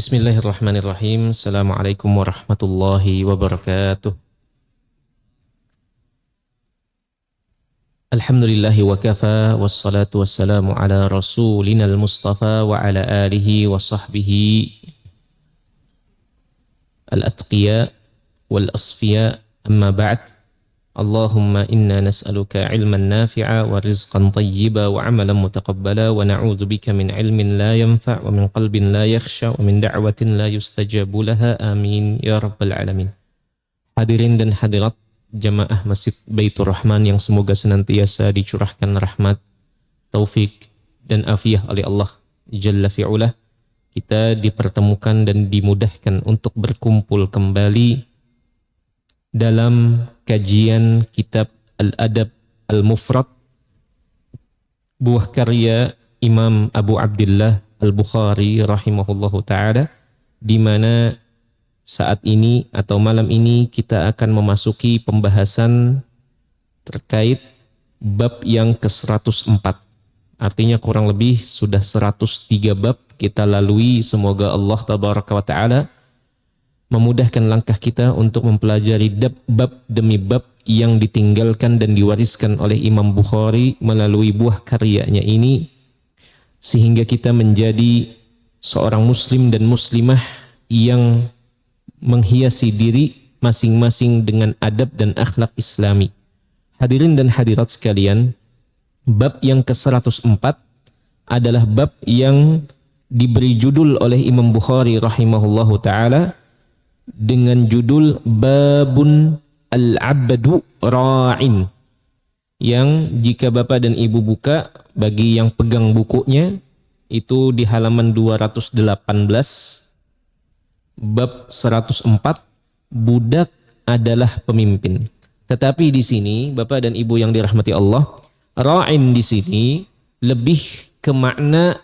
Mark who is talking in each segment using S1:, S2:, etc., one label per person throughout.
S1: Bismillahirrahmanirrahim. Assalamualaikum warahmatullahi wabarakatuh. Alhamdulillahi wa kafa, wassalatu wassalamu ala rasulinal mustafa wa ala alihi wa sahbihi al-atqiya wal asfiya, amma ba'd. Allahumma inna nas'aluka ilman nafi'a wa rizqan tayyiba wa amalan mutaqabbala wa na'udzu bika min ilmin la yanfa' wa min qalbin la yakhsha wa min da'watin la yustajabu laha, amin ya rabbal alamin. Hadirin dan hadirat jamaah Masjid Baitur Rahman yang semoga senantiasa dicurahkan rahmat, taufik dan afiyah oleh Allah Jalla fi'ulah, kita dipertemukan dan dimudahkan untuk berkumpul kembali dalam kajian kitab Al-Adab Al-Mufrad, buah karya Imam Abu Abdillah Al-Bukhari rahimahullahu ta'ala, di mana saat ini atau malam ini kita akan memasuki pembahasan terkait bab yang ke-104. Artinya kurang lebih sudah 103 bab kita lalui. Semoga Allah tabaraka wa ta'ala memudahkan langkah kita untuk mempelajari bab demi bab yang ditinggalkan dan diwariskan oleh Imam Bukhari melalui buah karyanya ini, sehingga kita menjadi seorang muslim dan muslimah yang menghiasi diri masing-masing dengan adab dan akhlak islami. Hadirin dan hadirat sekalian, bab yang ke-104 adalah bab yang diberi judul oleh Imam Bukhari rahimahullahu ta'ala dengan judul Babun Al-Abdu Ra'in, yang jika Bapak dan Ibu buka, bagi yang pegang bukunya, itu di halaman 218, bab 104, budak adalah pemimpin. Tetapi di sini Bapak dan Ibu yang dirahmati Allah, Ra'in di sini lebih ke makna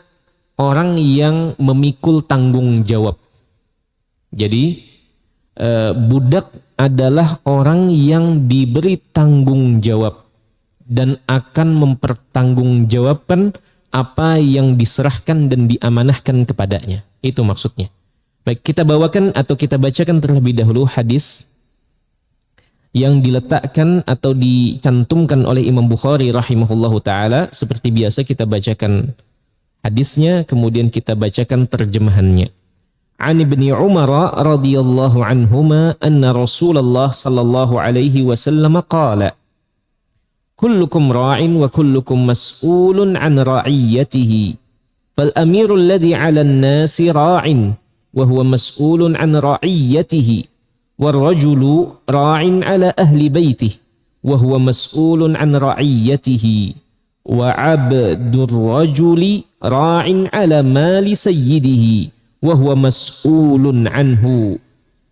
S1: orang yang memikul tanggung jawab. Jadi budak adalah orang yang diberi tanggung jawab dan akan mempertanggungjawabkan apa yang diserahkan dan diamanahkan kepadanya. Itu maksudnya. Baik, kita bawakan atau kita bacakan terlebih dahulu hadis yang diletakkan atau dicantumkan oleh Imam Bukhari rahimahullahu ta'ala. Seperti biasa kita bacakan hadisnya, kemudian kita bacakan terjemahannya. An Ibni Umar radhiyallahu anhuma anna Rasulullah sallallahu alaihi wasallam qala kullukum ra'in wa kullukum mas'ulun an ra'iyatihi fal amirul ladzi 'alan nasi ra'in wa huwa mas'ulun an ra'iyatihi war rajulu ra'in 'ala ahli baitihi wa huwa mas'ulun an ra'iyatihi wa 'abdur rajuli ra'in 'ala mali sayyidihi wa huwa mas'ulun anhu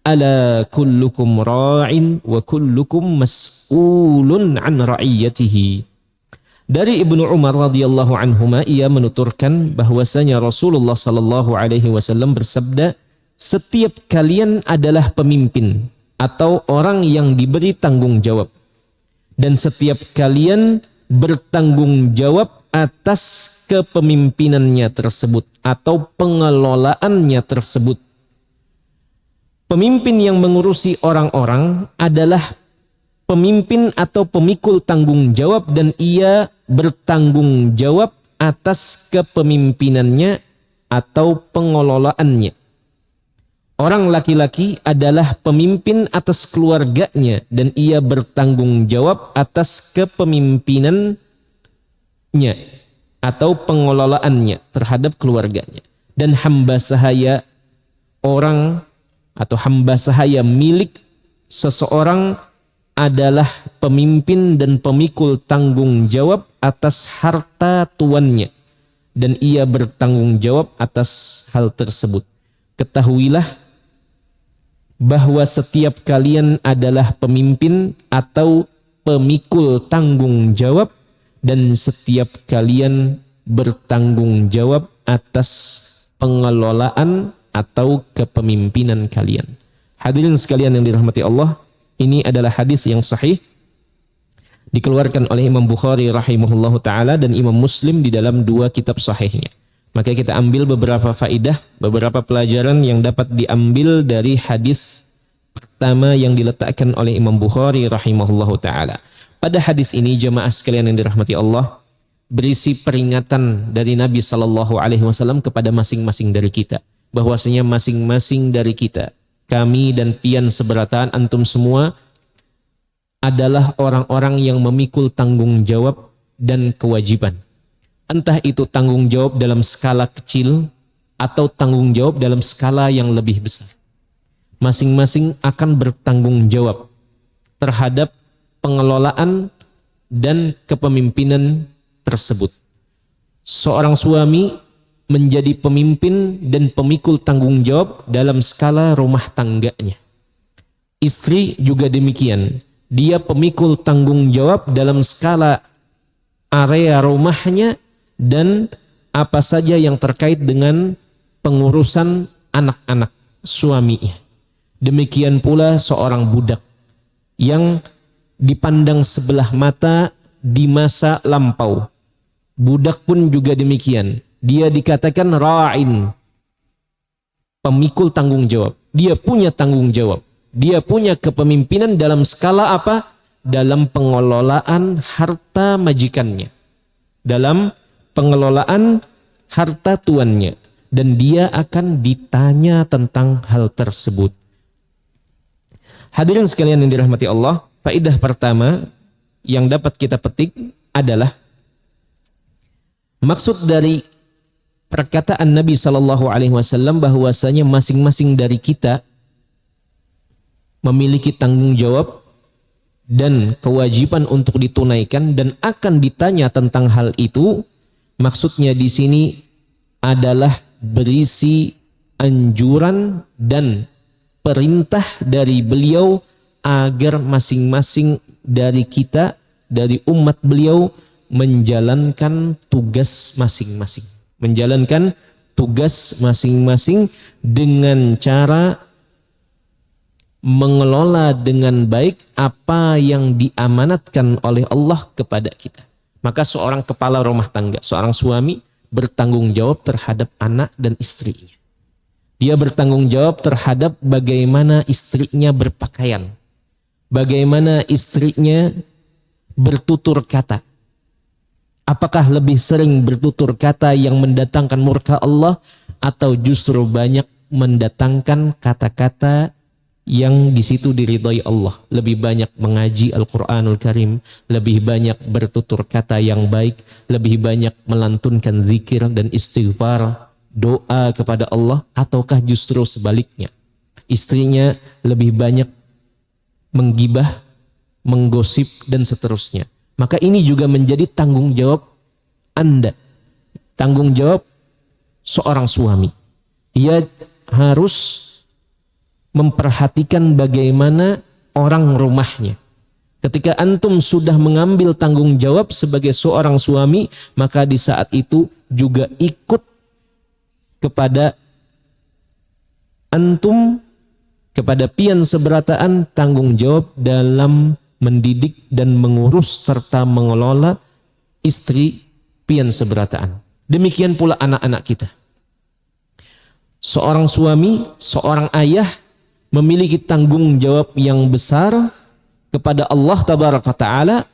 S1: ala kullukum ra'in wa kullukum mas'ulun an ra'iyatihi. Dari Ibnu Umar radhiyallahu anhuma, ia menuturkan bahwasanya Rasulullah sallallahu alaihi wasallam bersabda, setiap kalian adalah pemimpin atau orang yang diberi tanggung jawab, dan setiap kalian bertanggung jawab atas kepemimpinannya tersebut atau pengelolaannya tersebut. Pemimpin yang mengurusi orang-orang adalah pemimpin atau pemikul tanggung jawab, dan ia bertanggung jawab atas kepemimpinannya atau pengelolaannya. Orang laki-laki adalah pemimpin atas keluarganya, dan ia bertanggung jawab atas kepemimpinannya atau pengelolaannya terhadap keluarganya. Dan hamba sahaya orang atau hamba sahaya milik seseorang adalah pemimpin dan pemikul tanggung jawab atas harta tuannya, dan ia bertanggung jawab atas hal tersebut. Ketahuilah bahwa setiap kalian adalah pemimpin atau pemikul tanggung jawab, dan setiap kalian bertanggung jawab atas pengelolaan atau kepemimpinan kalian. Hadirin sekalian yang dirahmati Allah, ini adalah hadis yang sahih, dikeluarkan oleh Imam Bukhari rahimahullahu ta'ala dan Imam Muslim di dalam dua kitab sahihnya. Maka kita ambil beberapa faidah, beberapa pelajaran yang dapat diambil dari hadis pertama yang diletakkan oleh Imam Bukhari rahimahullahu taala. Pada hadis ini jemaah sekalian yang dirahmati Allah, berisi peringatan dari Nabi sallallahu alaihi wasallam kepada masing-masing dari kita, bahwasanya masing-masing dari kita, kami dan pian seberataan antum semua adalah orang-orang yang memikul tanggung jawab dan kewajiban. Entah itu tanggung jawab dalam skala kecil atau tanggung jawab dalam skala yang lebih besar. Masing-masing akan bertanggung jawab terhadap pengelolaan dan kepemimpinan tersebut. Seorang suami menjadi pemimpin dan pemikul tanggung jawab dalam skala rumah tangganya. Istri juga demikian. Dia pemikul tanggung jawab dalam skala area rumahnya dan apa saja yang terkait dengan pengurusan anak-anak suaminya. Demikian pula seorang budak yang dipandang sebelah mata di masa lampau. Budak pun juga demikian. Dia dikatakan ra'in, pemikul tanggung jawab. Dia punya tanggung jawab. Dia punya kepemimpinan dalam skala apa? Dalam pengelolaan harta majikannya. Dalam pengelolaan harta tuannya. Dan dia akan ditanya tentang hal tersebut. Hadirin sekalian yang dirahmati Allah, faedah pertama yang dapat kita petik adalah maksud dari perkataan Nabi Shallallahu Alaihi Wasallam bahwasanya masing-masing dari kita memiliki tanggung jawab dan kewajiban untuk ditunaikan dan akan ditanya tentang hal itu. Maksudnya di sini adalah berisi anjuran dan perintah dari beliau agar masing-masing dari kita, dari umat beliau, menjalankan tugas masing-masing. Menjalankan tugas masing-masing dengan cara mengelola dengan baik apa yang diamanatkan oleh Allah kepada kita. Maka seorang kepala rumah tangga, seorang suami bertanggung jawab terhadap anak dan istrinya. Dia bertanggung jawab terhadap bagaimana istrinya berpakaian, bagaimana istrinya bertutur kata. Apakah lebih sering bertutur kata yang mendatangkan murka Allah atau justru banyak mendatangkan kata-kata yang di situ diridhai Allah? Lebih banyak mengaji Al-Qur'anul Karim, lebih banyak bertutur kata yang baik, lebih banyak melantunkan zikir dan istighfar, doa kepada Allah, ataukah justru sebaliknya? Istrinya lebih banyak menggibah, menggosip dan seterusnya. Maka ini juga menjadi tanggung jawab Anda, tanggung jawab seorang suami. Ia harus memperhatikan bagaimana orang rumahnya. Ketika antum sudah mengambil tanggung jawab sebagai seorang suami, maka di saat itu juga ikut kepada antum, kepada pian seberataan tanggung jawab dalam mendidik dan mengurus serta mengelola istri pian seberataan. Demikian pula anak-anak kita. Seorang suami, seorang ayah memiliki tanggung jawab yang besar kepada Allah Tabaraka Ta'ala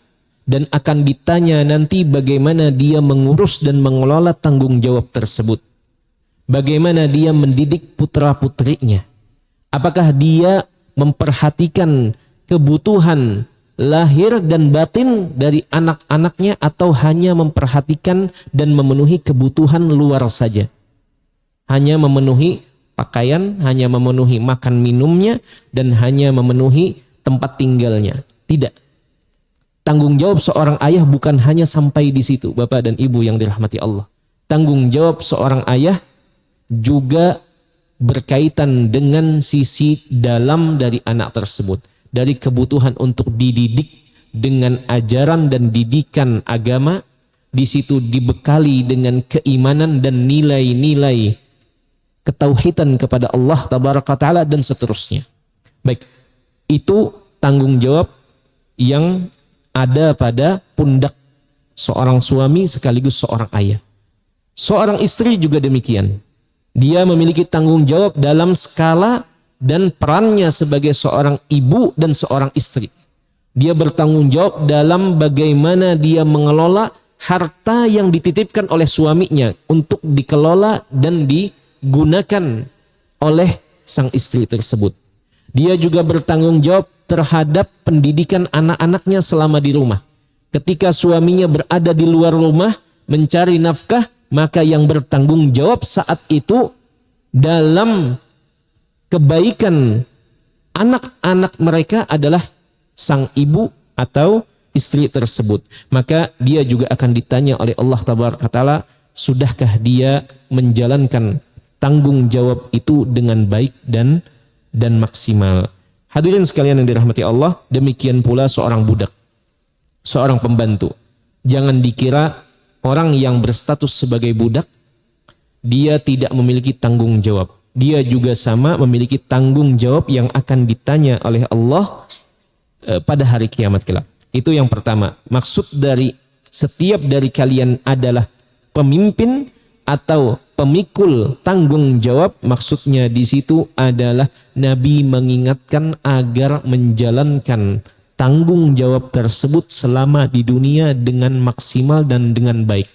S1: dan akan ditanya nanti bagaimana dia mengurus dan mengelola tanggung jawab tersebut. Bagaimana dia mendidik putra-putrinya. Apakah dia memperhatikan kebutuhan lahir dan batin dari anak-anaknya atau hanya memperhatikan dan memenuhi kebutuhan luar saja? Hanya memenuhi pakaian, hanya memenuhi makan minumnya, dan hanya memenuhi tempat tinggalnya. Tidak. Tanggung jawab seorang ayah bukan hanya sampai di situ, Bapak dan Ibu yang dirahmati Allah. Tanggung jawab seorang ayah juga berkaitan dengan sisi dalam dari anak tersebut. Dari kebutuhan untuk dididik dengan ajaran dan didikan agama, di situ dibekali dengan keimanan dan nilai-nilai ketauhidan kepada Allah Tabaraka Ta'ala dan seterusnya. Baik, itu tanggung jawab yang ada pada pundak seorang suami sekaligus seorang ayah. Seorang istri juga demikian. Dia memiliki tanggung jawab dalam skala dan perannya sebagai seorang ibu dan seorang istri. Dia bertanggung jawab dalam bagaimana dia mengelola harta yang dititipkan oleh suaminya untuk dikelola dan digunakan oleh sang istri tersebut. Dia juga bertanggung jawab terhadap pendidikan anak-anaknya selama di rumah. Ketika suaminya berada di luar rumah mencari nafkah, maka yang bertanggung jawab saat itu dalam kebaikan anak-anak mereka adalah sang ibu atau istri tersebut. Maka dia juga akan ditanya oleh Allah Tabaraka Ta'ala, sudahkah dia menjalankan tanggung jawab itu dengan baik dan maksimal. Hadirin sekalian yang dirahmati Allah, demikian pula seorang budak, seorang pembantu. Jangan dikira orang yang berstatus sebagai budak, dia tidak memiliki tanggung jawab. Dia juga sama memiliki tanggung jawab yang akan ditanya oleh Allah pada hari kiamat kelak. Itu yang pertama. Maksud dari setiap dari kalian adalah pemimpin atau pemikul tanggung jawab. Maksudnya di situ adalah Nabi mengingatkan agar menjalankan tanggung jawab tersebut selama di dunia dengan maksimal dan dengan baik.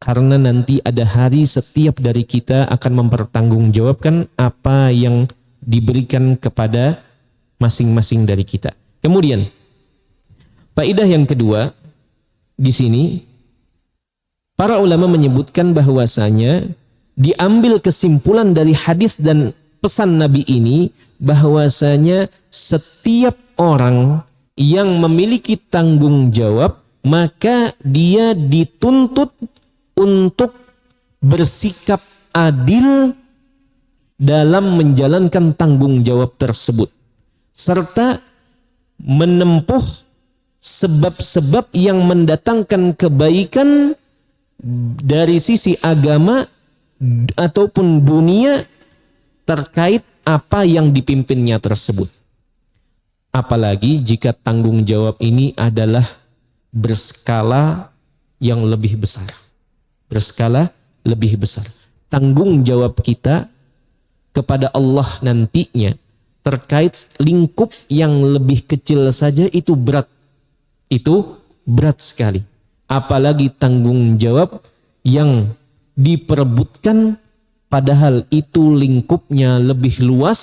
S1: Karena nanti ada hari setiap dari kita akan mempertanggungjawabkan apa yang diberikan kepada masing-masing dari kita. Kemudian, faedah yang kedua di sini, para ulama menyebutkan bahwasanya diambil kesimpulan dari hadis dan pesan Nabi ini, bahwasanya setiap orang yang memiliki tanggung jawab maka dia dituntut untuk bersikap adil dalam menjalankan tanggung jawab tersebut serta menempuh sebab-sebab yang mendatangkan kebaikan dari sisi agama ataupun dunia terkait apa yang dipimpinnya tersebut. Apalagi jika tanggung jawab ini adalah berskala yang lebih besar. Berskala lebih besar. Tanggung jawab kita kepada Allah nantinya terkait lingkup yang lebih kecil saja itu berat. Itu berat sekali. Apalagi tanggung jawab yang diperebutkan padahal itu lingkupnya lebih luas,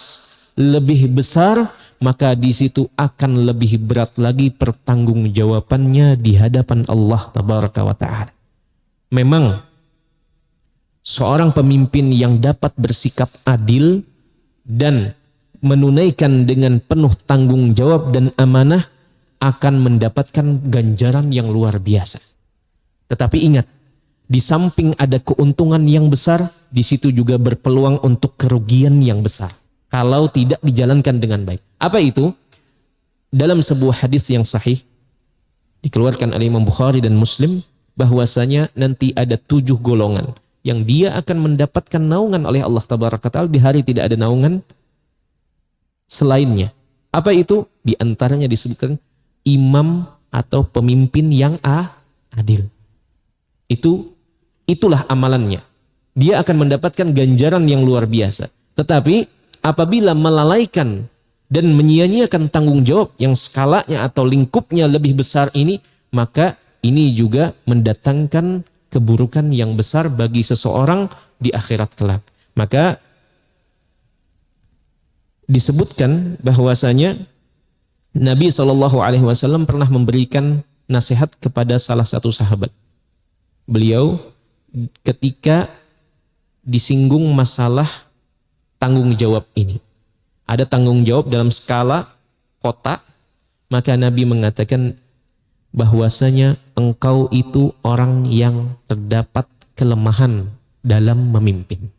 S1: lebih besar, maka di situ akan lebih berat lagi pertanggungjawabannya di hadapan Allah Tabaraka wa Ta'ala. Memang seorang pemimpin yang dapat bersikap adil dan menunaikan dengan penuh tanggung jawab dan amanah akan mendapatkan ganjaran yang luar biasa. Tetapi ingat, di samping ada keuntungan yang besar, di situ juga berpeluang untuk kerugian yang besar kalau tidak dijalankan dengan baik. Apa itu? Dalam sebuah hadis yang sahih dikeluarkan oleh Imam Bukhari dan Muslim, bahwasanya nanti ada 7 golongan yang dia akan mendapatkan naungan oleh Allah Tabaraka Ta'ala di hari tidak ada naungan selainnya. Apa itu? Di antaranya disebutkan imam atau pemimpin yang adil. Itulah amalannya. Dia akan mendapatkan ganjaran yang luar biasa. Tetapi apabila melalaikan dan menyia-nyiakan tanggung jawab yang skalanya atau lingkupnya lebih besar ini, maka ini juga mendatangkan keburukan yang besar bagi seseorang di akhirat kelak. Maka disebutkan bahwasanya Nabi SAW pernah memberikan nasihat kepada salah satu sahabat. Beliau ketika disinggung masalah tanggung jawab ini. Ada tanggung jawab dalam skala kota, maka Nabi mengatakan bahwasanya engkau itu orang yang terdapat kelemahan dalam memimpin.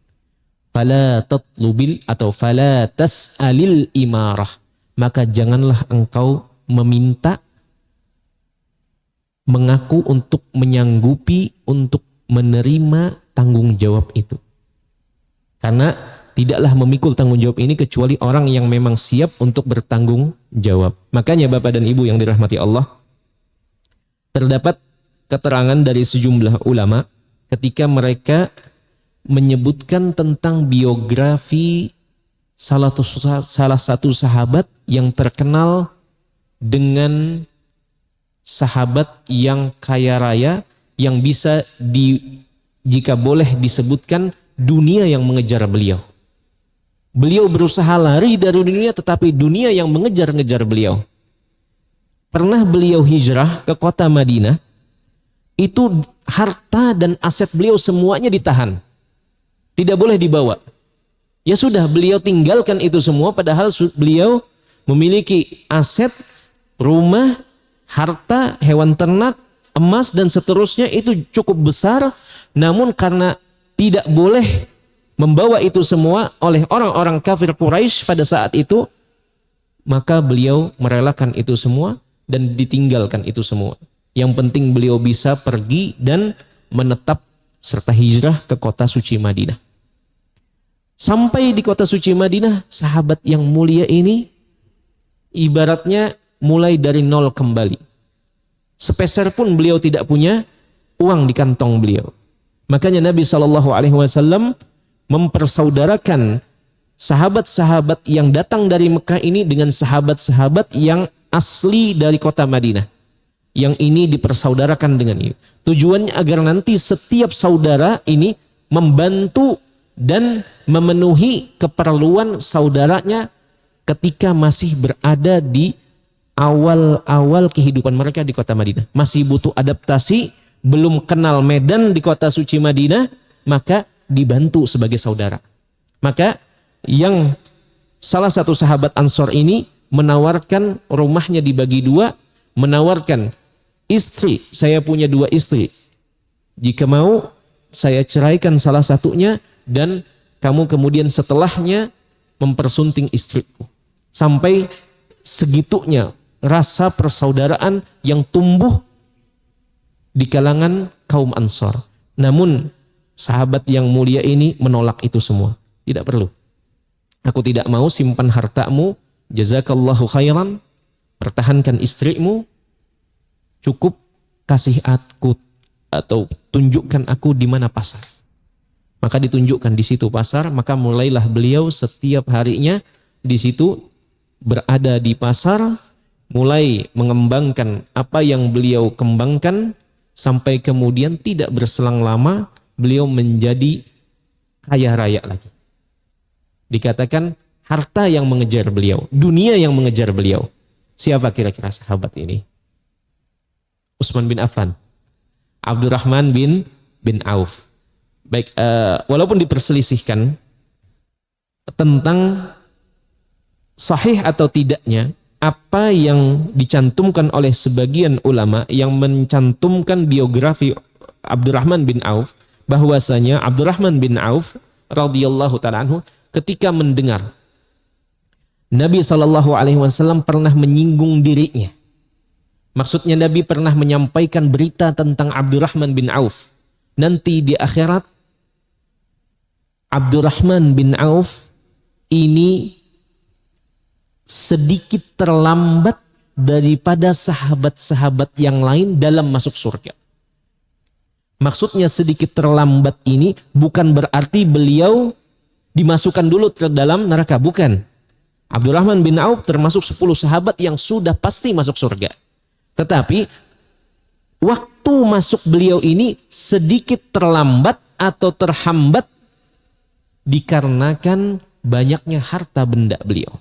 S1: Fala tatlubil atau fala tas'alil imarah. Maka janganlah engkau meminta, mengaku untuk menyanggupi untuk menerima tanggung jawab itu. Karena tidaklah memikul tanggung jawab ini kecuali orang yang memang siap untuk bertanggung jawab. Makanya Bapak dan Ibu yang dirahmati Allah, terdapat keterangan dari sejumlah ulama ketika mereka menyebutkan tentang biografi salah satu sahabat yang terkenal dengan sahabat yang kaya raya, yang bisa jika boleh disebutkan dunia yang mengejar beliau. Beliau berusaha lari dari dunia, tetapi dunia yang mengejar-ngejar beliau. Pernah beliau hijrah ke kota Madinah, itu harta dan aset beliau semuanya ditahan. Tidak boleh dibawa. Ya sudah, beliau tinggalkan itu semua, padahal beliau memiliki aset, rumah, harta, hewan ternak, emas, dan seterusnya, itu cukup besar. Namun karena tidak boleh membawa itu semua oleh orang-orang kafir Quraisy pada saat itu, maka beliau merelakan itu semua dan ditinggalkan itu semua. Yang penting beliau bisa pergi dan menetap serta hijrah ke kota suci Madinah. Sampai di kota suci Madinah, sahabat yang mulia ini ibaratnya mulai dari nol kembali. Sepeser pun beliau tidak punya uang di kantong beliau. Makanya Nabi SAW mempersaudarakan sahabat-sahabat yang datang dari Mekah ini dengan sahabat-sahabat yang asli dari kota Madinah. Yang ini dipersaudarakan dengan ini. Tujuannya agar nanti setiap saudara ini membantu dan memenuhi keperluan saudaranya ketika masih berada di awal-awal kehidupan mereka di kota Madinah. Masih butuh adaptasi, belum kenal medan di kota suci Madinah, maka dibantu sebagai saudara. Maka yang salah satu sahabat Ansor ini menawarkan rumahnya dibagi dua, menawarkan istri, saya punya 2 istri. Jika mau, saya ceraikan salah satunya dan kamu kemudian setelahnya mempersunting istriku. Sampai segitunya rasa persaudaraan yang tumbuh di kalangan kaum Ansor. Namun sahabat yang mulia ini menolak itu semua. Tidak perlu. Aku tidak mau simpan hartamu. Jazakallahu khairan. Pertahankan istrimu. Cukup kasih aku atau tunjukkan aku di mana pasar. Maka ditunjukkan di situ pasar, maka mulailah beliau setiap harinya di situ berada di pasar, mulai mengembangkan apa yang beliau kembangkan, sampai kemudian tidak berselang lama beliau menjadi kaya raya lagi. Dikatakan harta yang mengejar beliau, dunia yang mengejar beliau. Siapa kira-kira sahabat ini? Utsman bin Affan, Abdurrahman bin Auf. Baik, walaupun diperselisihkan tentang sahih atau tidaknya apa yang dicantumkan oleh sebagian ulama yang mencantumkan biografi Abdurrahman bin Auf, bahwasanya Abdurrahman bin Auf radhiyallahu ta'ala anhu ketika mendengar Nabi SAW pernah menyinggung dirinya, maksudnya Nabi pernah menyampaikan berita tentang Abdurrahman bin Auf, nanti di akhirat Abdurrahman bin Auf ini sedikit terlambat daripada sahabat-sahabat yang lain dalam masuk surga. Maksudnya sedikit terlambat ini bukan berarti beliau dimasukkan dulu ke dalam neraka, bukan. Abdurrahman bin Auf termasuk 10 sahabat yang sudah pasti masuk surga. Tetapi waktu masuk beliau ini sedikit terlambat atau terhambat dikarenakan banyaknya harta benda beliau.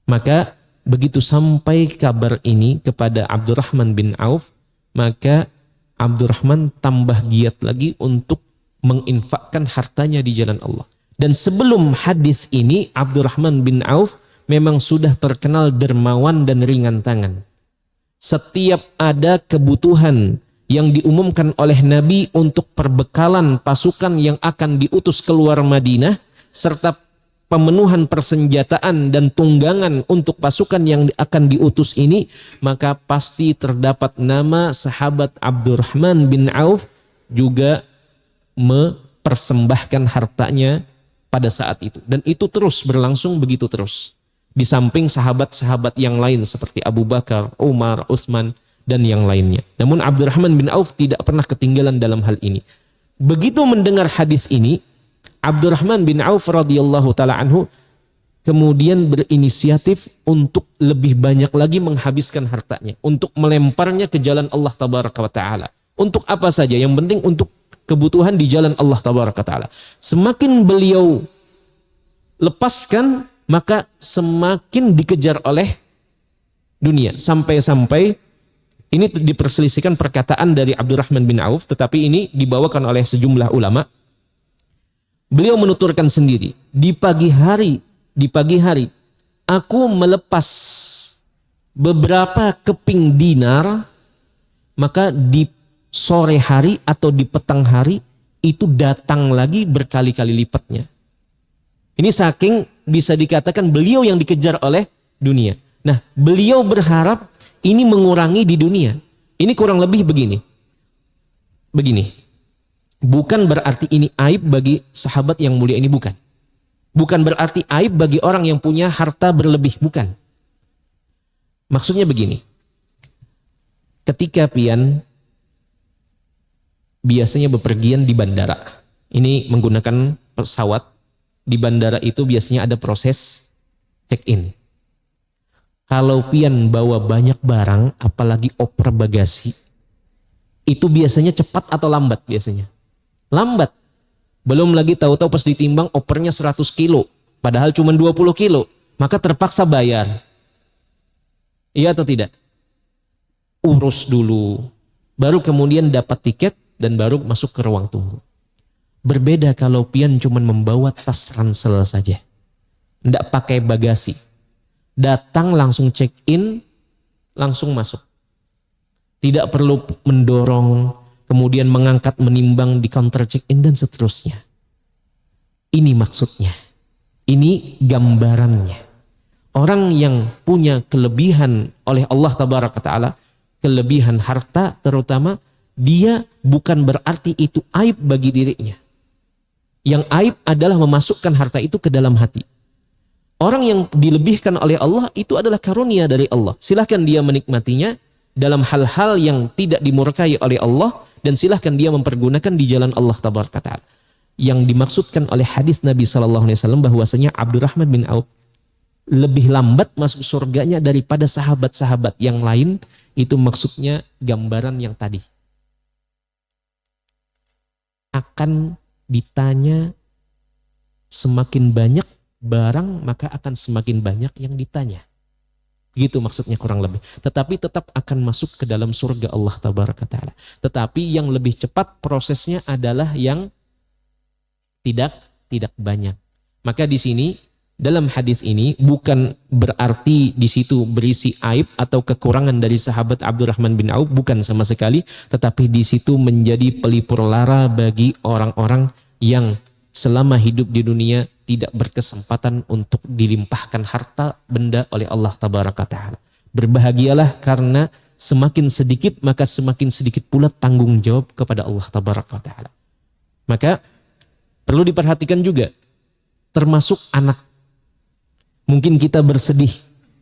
S1: Maka begitu sampai kabar ini kepada Abdurrahman bin Auf, maka Abdurrahman tambah giat lagi untuk menginfakkan hartanya di jalan Allah. Dan sebelum hadis ini, Abdurrahman bin Auf memang sudah terkenal dermawan dan ringan tangan. Setiap ada kebutuhan yang diumumkan oleh Nabi untuk perbekalan pasukan yang akan diutus keluar Madinah, serta pemenuhan persenjataan dan tunggangan untuk pasukan yang akan diutus ini, maka pasti terdapat nama sahabat Abdurrahman bin Auf juga mempersembahkan hartanya pada saat itu. Dan itu terus berlangsung begitu terus. Di samping sahabat-sahabat yang lain seperti Abu Bakar, Umar, Utsman, dan yang lainnya. Namun Abdurrahman bin Auf tidak pernah ketinggalan dalam hal ini. Begitu mendengar hadis ini, Abdurrahman bin Auf radhiyallahu taala anhu kemudian berinisiatif untuk lebih banyak lagi menghabiskan hartanya, untuk melemparnya ke jalan Allah tabaraka wa taala. Untuk apa saja, yang penting untuk kebutuhan di jalan Allah tabaraka wa taala. Semakin beliau lepaskan, maka semakin dikejar oleh dunia. Sampai-sampai ini diperselisihkan perkataan dari Abdurrahman bin Auf, tetapi ini dibawakan oleh sejumlah ulama. Beliau menuturkan sendiri, di pagi hari aku melepas beberapa keping dinar, maka di sore hari atau di petang hari itu datang lagi berkali-kali lipatnya. Ini saking bisa dikatakan beliau yang dikejar oleh dunia. Nah, beliau berharap ini mengurangi di dunia. Ini kurang lebih begini. Bukan berarti ini aib bagi sahabat yang mulia ini, bukan. Bukan berarti aib bagi orang yang punya harta berlebih, bukan. Maksudnya begini. Ketika pian biasanya bepergian di bandara. Ini menggunakan pesawat. Di bandara itu biasanya ada proses check-in. Kalau pian bawa banyak barang, apalagi oper bagasi, itu biasanya cepat atau lambat biasanya? Lambat. Belum lagi tahu-tahu pas ditimbang opernya 100 kilo, padahal cuma 20 kilo, maka terpaksa bayar. Iya atau tidak? Urus dulu, baru kemudian dapat tiket dan baru masuk ke ruang tunggu. Berbeda kalau pian cuma membawa tas ransel saja, tidak pakai bagasi. Datang langsung check in, langsung masuk. Tidak perlu mendorong, kemudian mengangkat menimbang di counter check in dan seterusnya. Ini maksudnya. Ini gambarannya. Orang yang punya kelebihan oleh Allah tabaraka taala, kelebihan harta terutama, dia bukan berarti itu aib bagi dirinya. Yang aib adalah memasukkan harta itu ke dalam hati. Orang yang dilebihkan oleh Allah itu adalah karunia dari Allah. Silahkan dia menikmatinya dalam hal-hal yang tidak dimurkai oleh Allah, dan silahkan dia mempergunakan di jalan Allah tabaraka ta'ala. Yang dimaksudkan oleh hadis Nabi SAW bahwasanya Abdurrahman bin Auf lebih lambat masuk surganya daripada sahabat-sahabat yang lain, itu maksudnya gambaran yang tadi. Akan ditanya semakin banyak barang, maka akan semakin banyak yang ditanya. Begitu maksudnya kurang lebih. Tetapi tetap akan masuk ke dalam surga Allah tabaraka ta'ala. Tetapi yang lebih cepat prosesnya adalah yang tidak banyak. Maka di sini dalam hadis ini bukan berarti di situ berisi aib atau kekurangan dari sahabat Abdurrahman bin Auf, bukan sama sekali. Tetapi di situ menjadi pelipur lara bagi orang-orang yang selama hidup di dunia tidak berkesempatan untuk dilimpahkan harta benda oleh Allah tabaraka ta'ala. Berbahagialah karena semakin sedikit maka semakin sedikit pula tanggung jawab kepada Allah tabaraka ta'ala. Maka perlu diperhatikan juga termasuk anak. Mungkin kita bersedih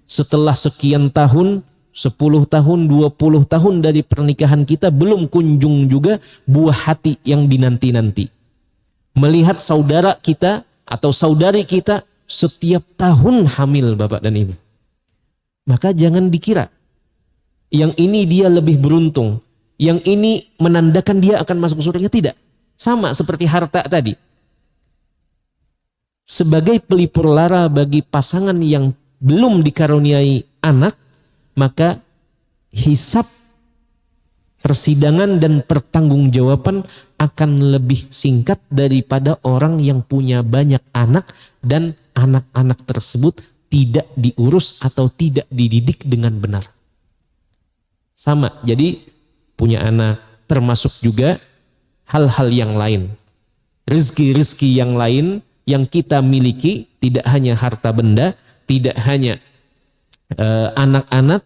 S1: setelah sekian tahun, 10 tahun, 20 tahun dari pernikahan kita belum kunjung juga buah hati yang dinanti-nanti. Melihat saudara kita atau saudari kita setiap tahun hamil, Bapak dan Ibu. Maka jangan dikira yang ini dia lebih beruntung, yang ini menandakan dia akan masuk surga. Tidak. Sama seperti harta tadi. Sebagai pelipur lara bagi pasangan yang belum dikaruniai anak, maka hisab, persidangan dan pertanggungjawaban akan lebih singkat daripada orang yang punya banyak anak dan anak-anak tersebut tidak diurus atau tidak dididik dengan benar. Sama, jadi punya anak termasuk juga hal-hal yang lain. Rezeki-rezeki yang lain yang kita miliki, tidak hanya harta benda, tidak hanya anak-anak,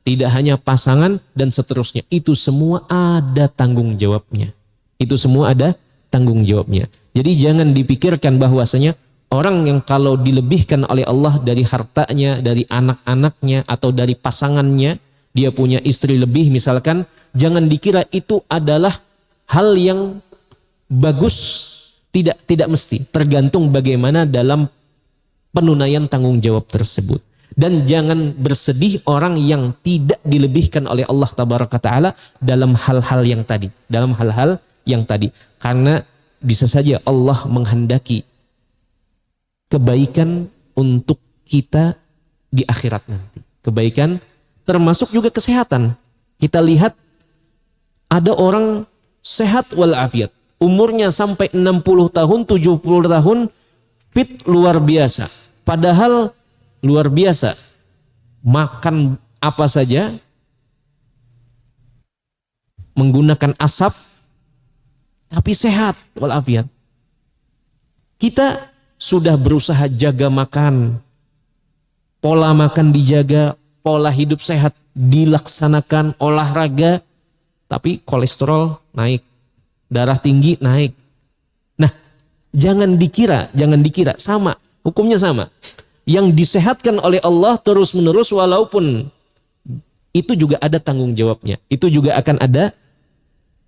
S1: tidak hanya pasangan dan seterusnya. Itu semua ada tanggung jawabnya. Itu semua ada tanggung jawabnya. Jadi jangan dipikirkan bahwasanya orang yang kalau dilebihkan oleh Allah dari hartanya, dari anak-anaknya atau dari pasangannya, dia punya istri lebih misalkan, jangan dikira itu adalah hal yang bagus. Tidak mesti, tergantung bagaimana dalam penunaian tanggung jawab tersebut. Dan jangan bersedih orang yang tidak dilebihkan oleh Allah Tabaraka Ta'ala dalam hal-hal yang tadi. Karena bisa saja Allah menghendaki kebaikan untuk kita di akhirat nanti. Kebaikan termasuk juga kesehatan. Kita lihat ada orang sehat walafiat. Umurnya sampai 60 tahun, 70 tahun, fit luar biasa. Padahal luar biasa. Makan apa saja, menggunakan asap, tapi sehat walafiat. Kita sudah berusaha jaga makan, pola makan dijaga, pola hidup sehat dilaksanakan, olahraga, tapi kolesterol naik. Darah tinggi naik. Nah, jangan dikira sama, hukumnya sama. Yang disehatkan oleh Allah terus-menerus walaupun itu juga ada tanggung jawabnya. Itu juga akan ada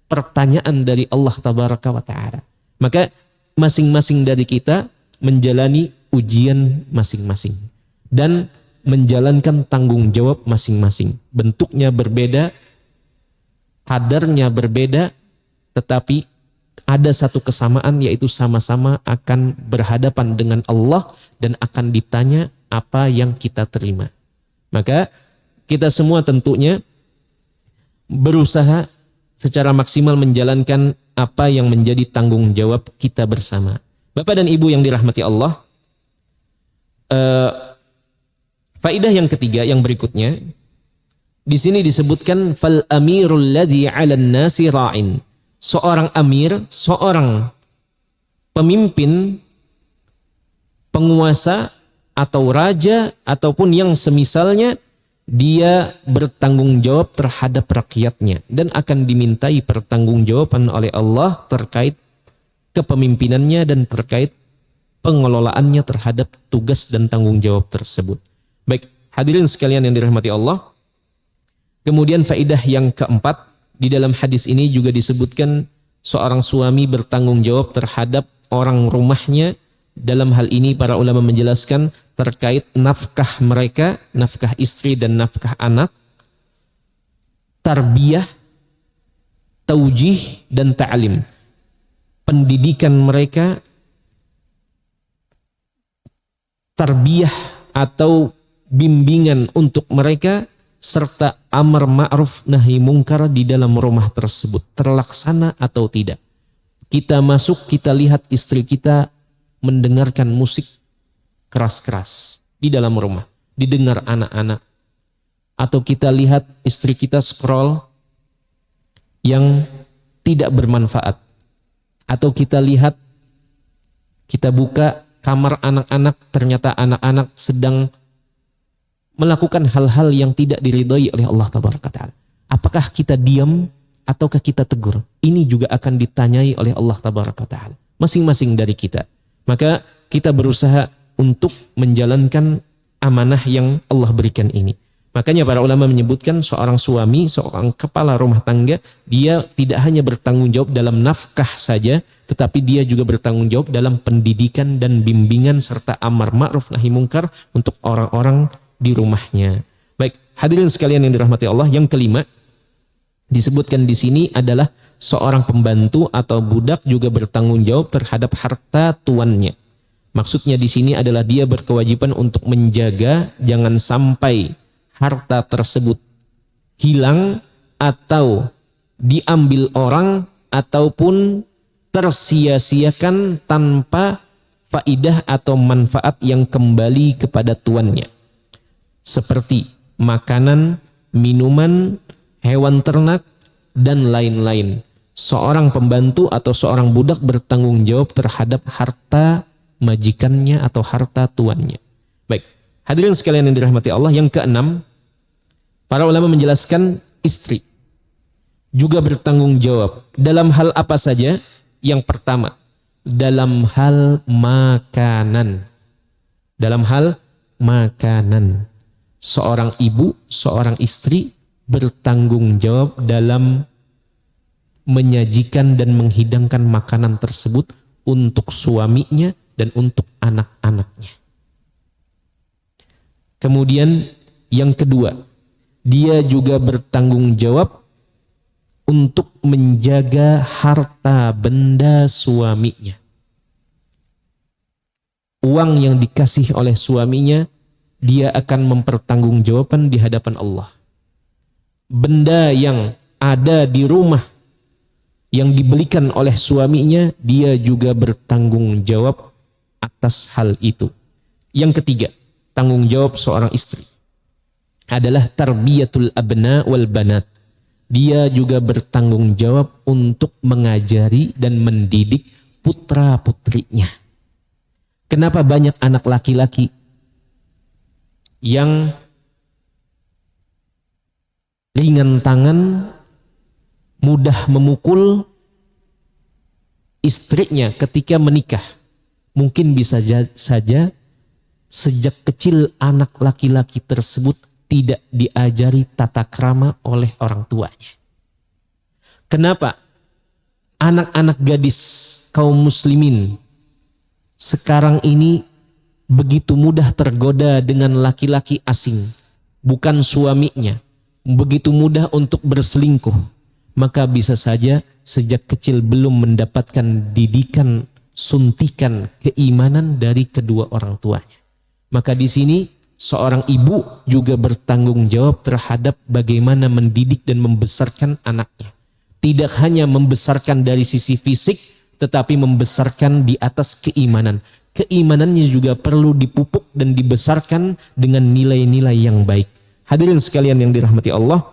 S1: pertanyaan dari Allah Tabaraka wa Ta'ala. Maka masing-masing dari kita menjalani ujian masing-masing dan menjalankan tanggung jawab masing-masing. Bentuknya berbeda, kadarnya berbeda, tetapi ada satu kesamaan, yaitu sama-sama akan berhadapan dengan Allah dan akan ditanya apa yang kita terima. Maka kita semua tentunya berusaha secara maksimal menjalankan apa yang menjadi tanggung jawab kita bersama. Bapak dan Ibu yang dirahmati Allah, faedah yang ketiga yang berikutnya, di sini disebutkan fal amirul ladzi 'alan nasi ra'in. Seorang amir, seorang pemimpin, penguasa atau raja ataupun yang semisalnya, dia bertanggung jawab terhadap rakyatnya dan akan dimintai pertanggungjawaban oleh Allah terkait kepemimpinannya dan terkait pengelolaannya terhadap tugas dan tanggung jawab tersebut. Baik, hadirin sekalian yang dirahmati Allah. Kemudian faedah yang keempat, di dalam hadis ini juga disebutkan seorang suami bertanggung jawab terhadap orang rumahnya. Dalam hal ini para ulama menjelaskan terkait nafkah mereka, nafkah istri dan nafkah anak, tarbiyah, taujih dan ta'lim. Pendidikan mereka, tarbiyah atau bimbingan untuk mereka, serta amar ma'ruf nahi mungkar di dalam rumah tersebut terlaksana atau tidak. Kita masuk, kita lihat istri kita mendengarkan musik keras-keras di dalam rumah, didengar anak-anak, atau kita lihat istri kita scroll yang tidak bermanfaat, atau kita lihat, kita buka kamar anak-anak, ternyata anak-anak sedang melakukan hal-hal yang tidak diridhoi oleh Allah Tabaraka Ta'ala. Apakah kita diam ataukah kita tegur? Ini juga akan ditanyai oleh Allah Tabaraka Ta'ala, masing-masing dari kita. Maka kita berusaha untuk menjalankan amanah yang Allah berikan ini. Makanya para ulama menyebutkan seorang suami, seorang kepala rumah tangga, dia tidak hanya bertanggung jawab dalam nafkah saja, tetapi dia juga bertanggung jawab dalam pendidikan dan bimbingan serta amar ma'ruf nahi mungkar untuk orang-orang di rumahnya. Baik, hadirin sekalian yang dirahmati Allah, yang kelima disebutkan di sini adalah seorang pembantu atau budak juga bertanggung jawab terhadap harta tuannya. Maksudnya di sini adalah dia berkewajiban untuk menjaga jangan sampai harta tersebut hilang atau diambil orang ataupun tersia-siakan tanpa faidah atau manfaat yang kembali kepada tuannya. Seperti makanan, minuman, hewan ternak, dan lain-lain. Seorang pembantu atau seorang budak bertanggung jawab terhadap harta majikannya atau harta tuannya. Baik, hadirin sekalian yang dirahmati Allah, yang keenam, para ulama menjelaskan istri juga bertanggung jawab dalam hal apa saja. Yang pertama, dalam hal makanan. Dalam hal makanan. Seorang ibu, seorang istri bertanggung jawab dalam menyajikan dan menghidangkan makanan tersebut untuk suaminya dan untuk anak-anaknya. Kemudian yang kedua, dia juga bertanggung jawab untuk menjaga harta benda suaminya. Uang yang dikasih oleh suaminya, dia akan mempertanggungjawabkan di hadapan Allah. Benda yang ada di rumah yang dibelikan oleh suaminya, dia juga bertanggung jawab atas hal itu. Yang ketiga, tanggung jawab seorang istri adalah tarbiyatul abna wal banat. Dia juga bertanggung jawab untuk mengajari dan mendidik putra-putrinya. Kenapa banyak anak laki-laki yang ringan tangan, mudah memukul istrinya ketika menikah? Mungkin bisa saja sejak kecil anak laki-laki tersebut tidak diajari tata krama oleh orang tuanya. Kenapa anak-anak gadis kaum muslimin sekarang ini begitu mudah tergoda dengan laki-laki asing, bukan suaminya, begitu mudah untuk berselingkuh? Maka bisa saja sejak kecil belum mendapatkan didikan, suntikan keimanan dari kedua orang tuanya. Maka di sini seorang ibu juga bertanggung jawab terhadap bagaimana mendidik dan membesarkan anaknya. Tidak hanya membesarkan dari sisi fisik, tetapi membesarkan di atas keimanan. Keimanannya juga perlu dipupuk dan dibesarkan dengan nilai-nilai yang baik. Hadirin sekalian yang dirahmati Allah,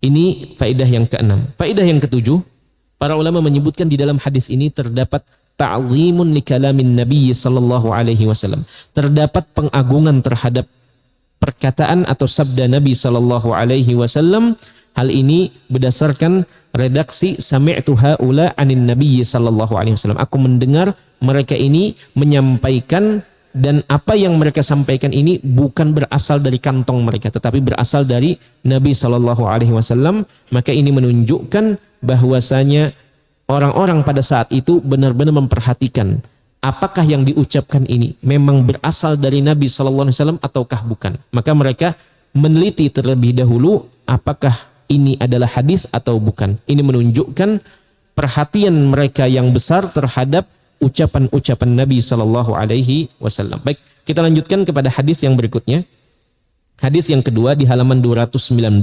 S1: ini faedah yang keenam. Faedah yang ketujuh, para ulama menyebutkan di dalam hadis ini terdapat ta'zimun li kalamin Nabi sallallahu alaihi wasallam. Terdapat pengagungan terhadap perkataan atau sabda Nabi sallallahu alaihi wasallam. Hal ini berdasarkan redaksi sami'tu haula anin Nabi sallallahu alaihi wasallam. Aku mendengar mereka ini menyampaikan, dan apa yang mereka sampaikan ini bukan berasal dari kantong mereka, tetapi berasal dari Nabi sallallahu alaihi wasallam. Maka ini menunjukkan bahwasanya orang-orang pada saat itu benar-benar memperhatikan apakah yang diucapkan ini memang berasal dari Nabi sallallahu alaihi wasallam ataukah bukan. Maka mereka meneliti terlebih dahulu apakah ini adalah hadis atau bukan. Ini menunjukkan perhatian mereka yang besar terhadap ucapan-ucapan Nabi sallallahu alaihi wasallam. Baik, kita lanjutkan kepada hadis yang berikutnya. Hadis yang kedua di halaman 219.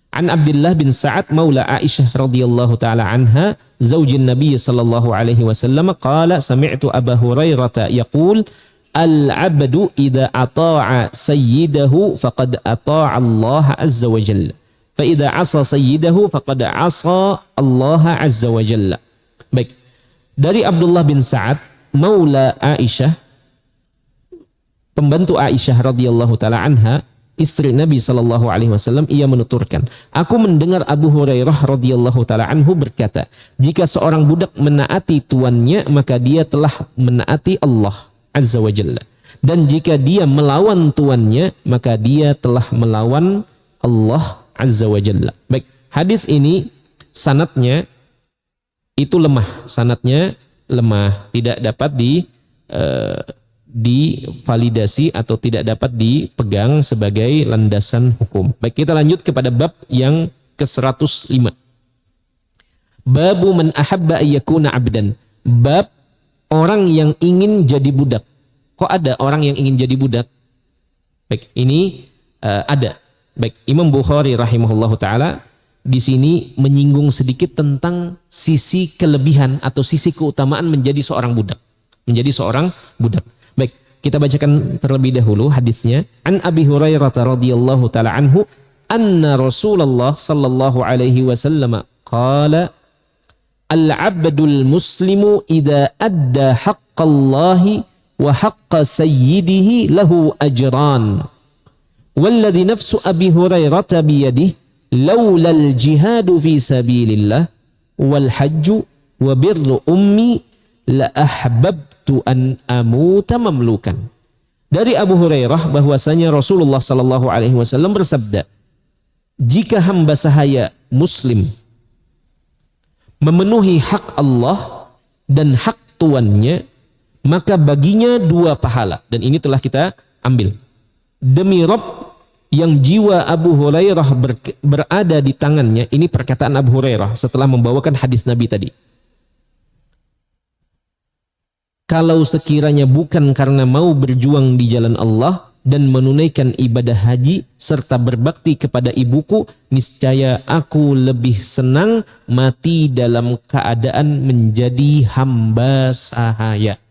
S1: An Abdullah bin Sa'ad maula Aisyah radhiyallahu taala anha zaujin Nabi sallallahu alaihi wasallam qala sami'tu Abu Hurairah yaqul al-'abdu idza ata'a sayyidahu faqad ata'a Allah azza wa jalla. Fa'idha asa sayyidahu faqad asa Allah azza wa jalla. Baik, dari Abdullah bin Sa'ad maula Aisyah, pembantu Aisyah radhiyallahu taala anha, istri Nabi sallallahu alaihi wasallam, ia menuturkan, aku mendengar Abu Hurairah radhiyallahu taala anhu berkata, jika seorang budak menaati tuannya maka dia telah menaati Allah azza wa jalla, dan jika dia melawan tuannya maka dia telah melawan Allah azza wa jalla. Baik, hadis ini sanadnya itu lemah, sanadnya lemah, tidak dapat divalidasi atau tidak dapat dipegang sebagai landasan hukum. Baik, kita lanjut kepada bab yang ke-105. Babu man ahabba ayyakuna abdan. Bab orang yang ingin jadi budak. Kok ada orang yang ingin jadi budak? Baik, ini ada. Baik, Imam Bukhari rahimahullahu taala di sini menyinggung sedikit tentang sisi kelebihan atau sisi keutamaan menjadi seorang budak. Menjadi seorang budak. Baik, kita bacakan terlebih dahulu hadisnya. An Abi Hurairah radhiyallahu taala anhu anna Rasulullah sallallahu alaihi wasallam qala al-'abdul muslimu idza adda haqqallahi wa haqqa sayyidihi lahu ajran. Walladhi nafsu Abi Hurairah biyadihi laulal jihadu fi sabilillah wal hajju wa birru ummi la ahbabtu an amuta mamlukan. Dari Abu Hurairah bahwasanya Rasulullah sallallahu alaihi wasallam bersabda, jika hamba sahaya muslim memenuhi hak Allah dan hak tuannya, maka baginya 2 pahala. Dan ini telah kita ambil. Demi Rabb yang jiwa Abu Hurairah berada di tangannya. Ini perkataan Abu Hurairah setelah membawakan hadis Nabi tadi. Kalau sekiranya bukan karena mau berjuang di jalan Allah dan menunaikan ibadah haji serta berbakti kepada ibuku, niscaya aku lebih senang mati dalam keadaan menjadi hamba sahaya.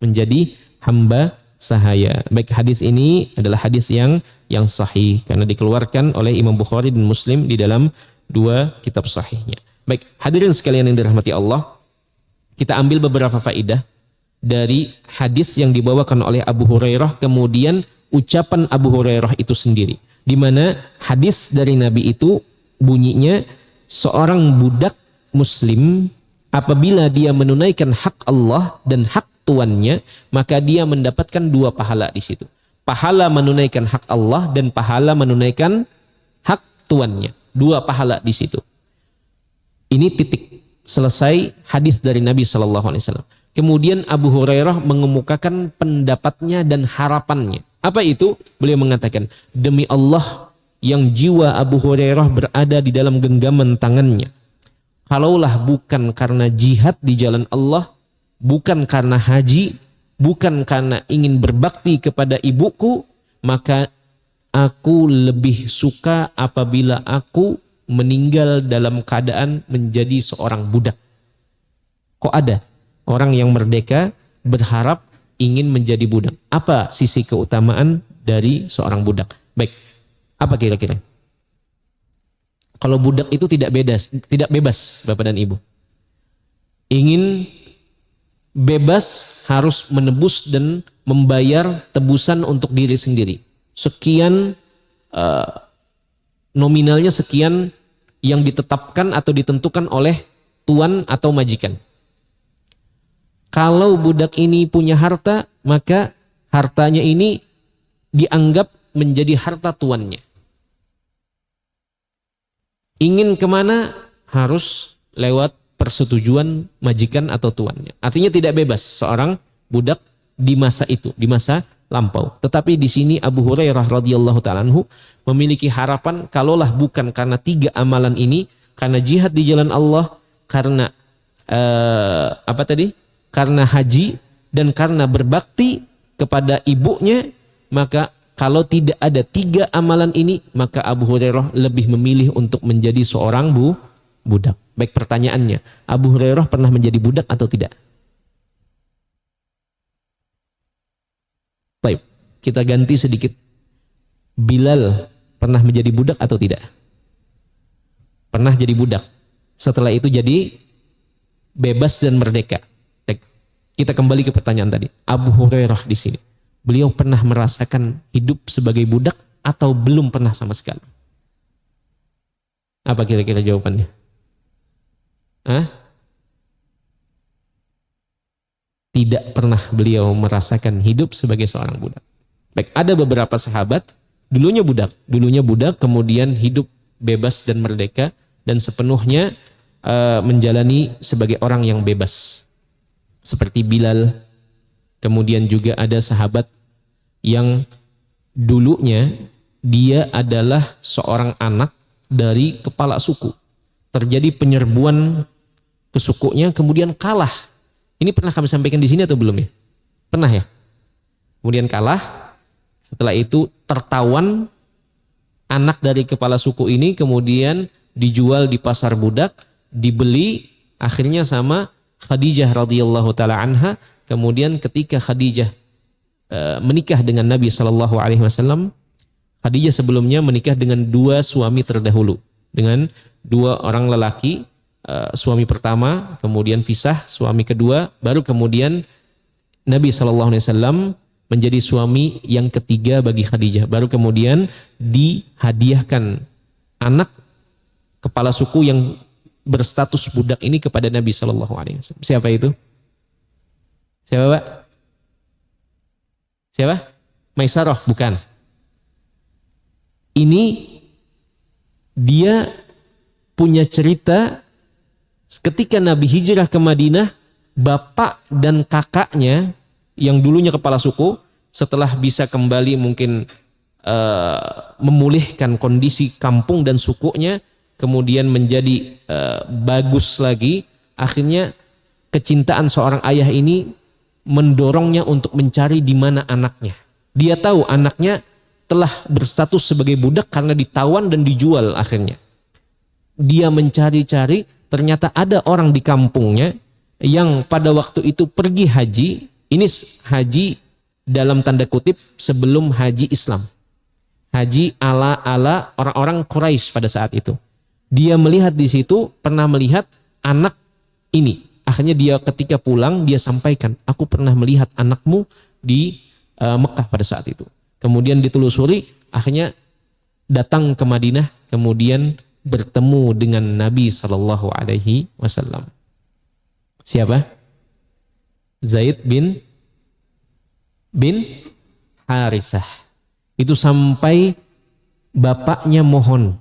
S1: Menjadi hamba sahaya. Baik, hadis ini adalah hadis yang sahih karena dikeluarkan oleh Imam Bukhari dan Muslim di dalam 2 kitab sahihnya. Baik, hadirin sekalian yang dirahmati Allah, kita ambil beberapa faedah dari hadis yang dibawakan oleh Abu Hurairah, kemudian ucapan Abu Hurairah itu sendiri, di mana hadis dari Nabi itu bunyinya, seorang budak muslim apabila dia menunaikan hak Allah dan hak tuannya, maka dia mendapatkan 2 pahala di situ. Pahala menunaikan hak Allah dan pahala menunaikan hak tuannya. 2 pahala di situ. Ini titik selesai hadis dari Nabi SAW. Kemudian Abu Hurairah mengemukakan pendapatnya dan harapannya. Apa itu? Beliau mengatakan, demi Allah yang jiwa Abu Hurairah berada di dalam genggaman tangannya, kalaulah bukan karena jihad di jalan Allah, bukan karena haji, bukan karena ingin berbakti kepada ibuku, maka aku lebih suka apabila aku meninggal dalam keadaan menjadi seorang budak. Kok ada orang yang merdeka berharap ingin menjadi budak? Apa sisi keutamaan dari seorang budak? Baik, apa kira-kira? Kalau budak itu tidak bebas, Bapak dan Ibu. Ingin bebas harus menebus dan membayar tebusan untuk diri sendiri. Sekian nominalnya, sekian yang ditetapkan atau ditentukan oleh tuan atau majikan. Kalau budak ini punya harta, maka hartanya ini dianggap menjadi harta tuannya. Ingin kemana harus lewat persetujuan majikan atau tuannya. Artinya tidak bebas seorang budak di masa itu, di masa lampau. Tetapi di sini Abu Hurairah radhiyallahu ta'ala anhu memiliki harapan, kalaulah bukan karena 3 amalan ini, karena jihad di jalan Allah, karena karena haji dan karena berbakti kepada ibunya, maka kalau tidak ada 3 amalan ini, maka Abu Hurairah lebih memilih untuk menjadi seorang budak. Baik, pertanyaannya, Abu Hurairah pernah menjadi budak atau tidak? Baik, kita ganti sedikit. Bilal pernah menjadi budak atau tidak? Pernah jadi budak. Setelah itu jadi bebas dan merdeka. Kita kembali ke pertanyaan tadi. Abu Hurairah di sini, beliau pernah merasakan hidup sebagai budak atau belum pernah sama sekali? Apa kira-kira jawabannya? Tidak pernah beliau merasakan hidup sebagai seorang budak. Baik, ada beberapa sahabat dulunya budak, kemudian hidup bebas dan merdeka dan sepenuhnya menjalani sebagai orang yang bebas. Seperti Bilal. Kemudian juga ada sahabat yang dulunya dia adalah seorang anak dari kepala suku. Terjadi penyerbuan ke sukunya, kemudian kalah. Ini pernah kami sampaikan di sini atau belum ya? Pernah ya? Kemudian kalah. Setelah itu tertawan anak dari kepala suku ini, kemudian dijual di pasar budak, dibeli akhirnya sama Khadijah radhiyallahu taala anha. Kemudian ketika Khadijah menikah dengan Nabi SAW, Khadijah sebelumnya menikah dengan 2 suami terdahulu, dengan 2 orang lelaki. Suami pertama, kemudian pisah, suami kedua, baru kemudian Nabi SAW menjadi suami yang ketiga bagi Khadijah. Baru kemudian dihadiahkan anak kepala suku yang berstatus budak ini kepada Nabi SAW. Siapa itu? Siapa, Pak? Siapa? Maisarah? Bukan. Ini dia punya cerita ketika Nabi hijrah ke Madinah, bapak dan kakaknya yang dulunya kepala suku setelah bisa kembali mungkin memulihkan kondisi kampung dan sukunya, kemudian menjadi bagus lagi. Akhirnya kecintaan seorang ayah ini mendorongnya untuk mencari di mana anaknya. Dia tahu anaknya telah berstatus sebagai budak karena ditawan dan dijual akhirnya. Dia mencari-cari, ternyata ada orang di kampungnya yang pada waktu itu pergi haji. Ini haji dalam tanda kutip sebelum haji Islam. Haji ala orang-orang Quraisy pada saat itu. Dia melihat di situ, pernah melihat anak ini. Akhirnya dia ketika pulang, dia sampaikan, aku pernah melihat anakmu di Mekah pada saat itu. Kemudian ditelusuri, akhirnya datang ke Madinah, kemudian bertemu dengan Nabi SAW. Siapa? Zaid bin Harithah. Itu sampai bapaknya mohon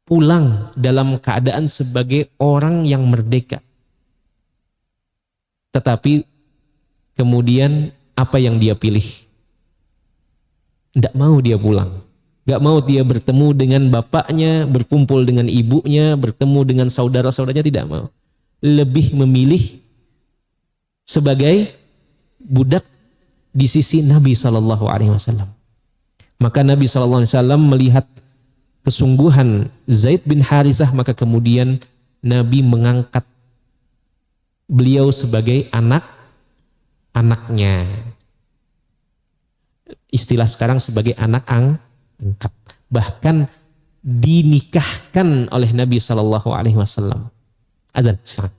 S1: pulang dalam keadaan sebagai orang yang merdeka. Tetapi kemudian apa yang dia pilih? Tidak mau dia pulang. Gak mau dia bertemu dengan bapaknya, berkumpul dengan ibunya, bertemu dengan saudara-saudaranya, tidak mau. Lebih memilih sebagai budak di sisi Nabi SAW. Maka Nabi SAW melihat kesungguhan Zaid bin Harithah, maka kemudian Nabi mengangkat beliau sebagai anaknya. Istilah sekarang sebagai anak angkat. Bahkan dinikahkan oleh Nabi SAW. Adzan sekarang.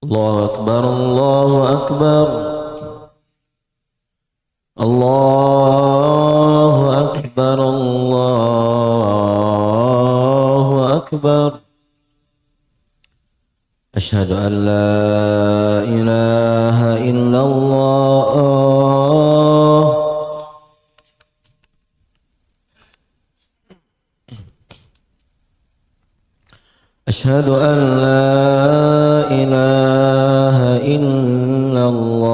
S2: الله أكبر الله أكبر الله أكبر الله أكبر أشهد أن لا إله إلا الله أشهد أن لا إله إلا الله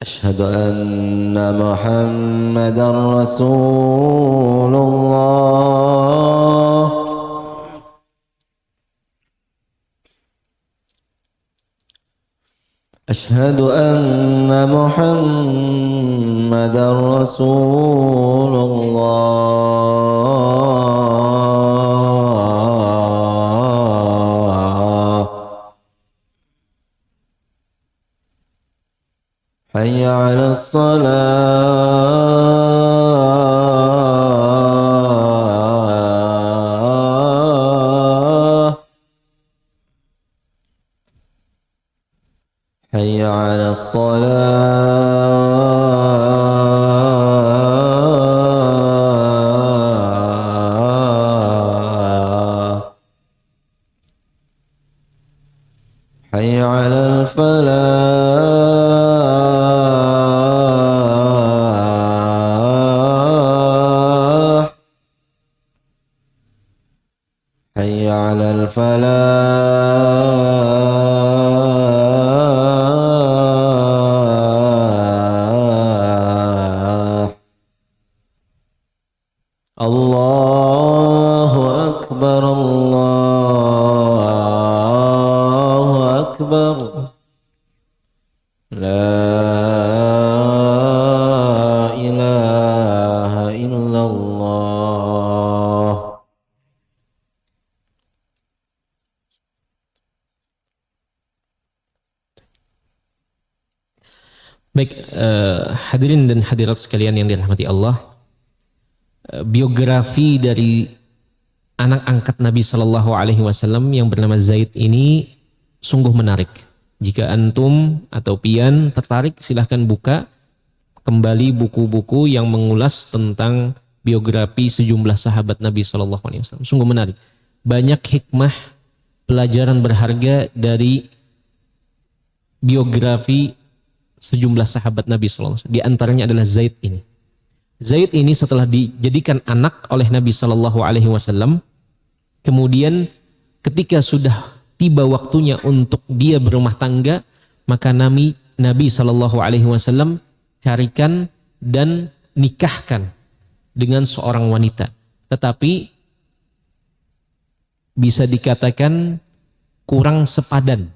S2: أشهد أن محمدا رسول الله أشهد أن محمدا رسول الله حي على الصلاة حي على الصلاة حي على الفلاح حي على الفلاح الله أكبر الله أكبر لا إله إلا الله
S1: Baik, hadirin dan hadirat sekalian yang dirahmati Allah, biografi dari anak angkat Nabi SAW yang bernama Zaid ini sungguh menarik. Jika antum atau pian tertarik, silahkan buka kembali buku-buku yang mengulas tentang biografi sejumlah sahabat Nabi SAW. Sungguh menarik. Banyak hikmah, pelajaran berharga dari biografi sejumlah sahabat Nabi SAW. Di antaranya adalah Zaid ini. Zaid ini setelah dijadikan anak oleh Nabi SAW, kemudian ketika sudah tiba waktunya untuk dia berumah tangga, maka Nabi SAW carikan dan nikahkan dengan seorang wanita. Tetapi bisa dikatakan kurang sepadan.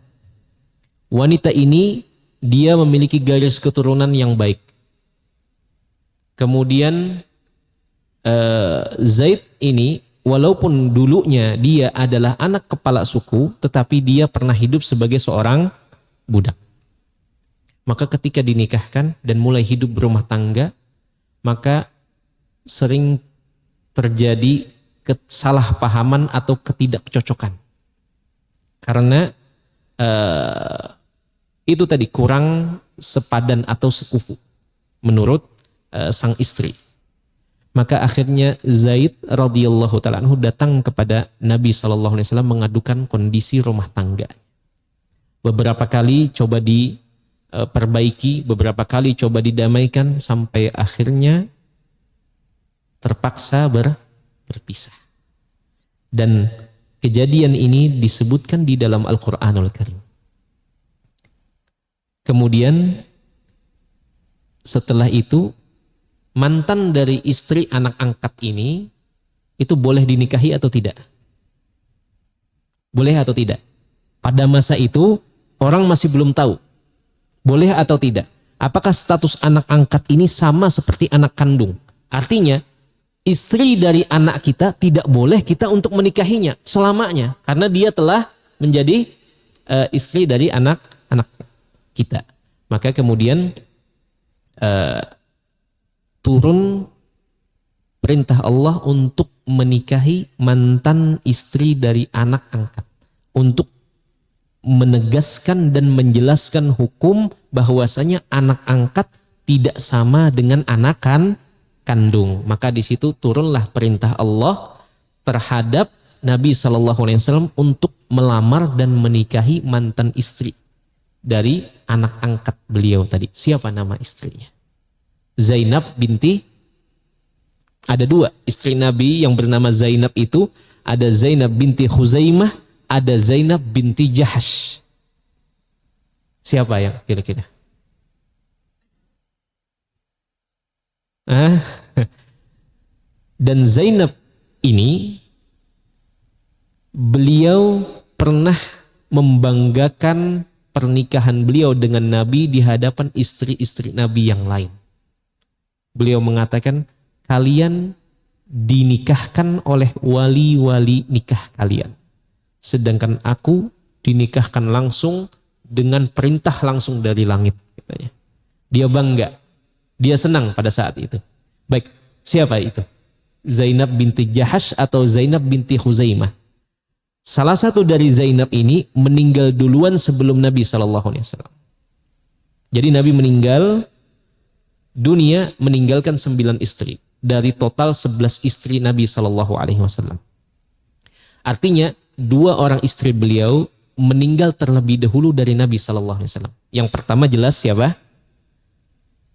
S1: Wanita ini dia memiliki garis keturunan yang baik. Kemudian Zaid ini walaupun dulunya dia adalah anak kepala suku, tetapi dia pernah hidup sebagai seorang budak. Maka ketika dinikahkan dan mulai hidup berumah tangga, maka sering terjadi kesalahpahaman atau ketidakcocokan. Karena itu tadi kurang sepadan atau sekufu menurut sang istri. Maka akhirnya Zaid radhiyallahu taala anhu datang kepada Nabi sallallahu alaihi wasallam mengadukan kondisi rumah tangga. Beberapa kali coba diperbaiki, beberapa kali coba didamaikan, sampai akhirnya terpaksa berpisah. Dan kejadian ini disebutkan di dalam Al-Qur'anul Karim. Kemudian setelah itu mantan dari istri anak angkat ini itu boleh dinikahi atau tidak? Boleh atau tidak? Pada masa itu orang masih belum tahu. Boleh atau tidak? Apakah status anak angkat ini sama seperti anak kandung? Artinya istri dari anak kita tidak boleh kita untuk menikahinya selamanya karena dia telah menjadi istri dari anak kita. Maka kemudian turun perintah Allah untuk menikahi mantan istri dari anak angkat, untuk menegaskan dan menjelaskan hukum bahwasanya anak angkat tidak sama dengan anak kandung. Maka di situ turunlah perintah Allah terhadap Nabi SAW untuk melamar dan menikahi mantan istri dari anak angkat beliau tadi. Siapa nama istrinya? Zainab binti, ada dua istri Nabi yang bernama Zainab itu, ada Zainab binti Khuzaimah, ada Zainab binti Jahash. Siapa yang kira-kira? Dan Zainab ini beliau pernah membanggakan pernikahan beliau dengan Nabi di hadapan istri-istri Nabi yang lain. Beliau mengatakan, kalian dinikahkan oleh wali-wali nikah kalian. Sedangkan aku dinikahkan langsung dengan perintah langsung dari langit. Katanya. Dia bangga. Dia senang pada saat itu. Baik, siapa itu? Zainab binti Jahash atau Zainab binti Khuzaimah? Salah satu dari Zainab ini meninggal duluan sebelum Nabi SAW. Jadi Nabi meninggal dunia meninggalkan 9 istri dari total 11 istri Nabi SAW. Artinya 2 orang istri beliau meninggal terlebih dahulu dari Nabi SAW. Yang pertama jelas siapa?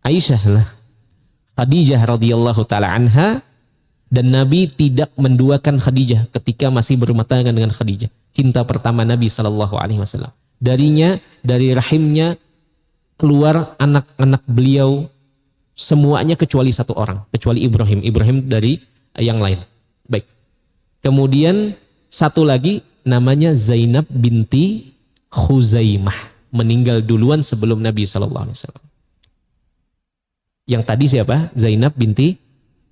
S1: Aisyah lah, Khadijah radhiyallahu taala anha, dan Nabi tidak menduakan Khadijah ketika masih berumah tangga dengan Khadijah. Cinta pertama Nabi SAW. Darinya, dari rahimnya keluar anak-anak beliau semuanya kecuali 1 orang, kecuali Ibrahim. Ibrahim dari yang lain. Baik. Kemudian 1 lagi namanya Zainab binti Khuzaimah, meninggal duluan sebelum Nabi SAW. Yang tadi siapa? Zainab binti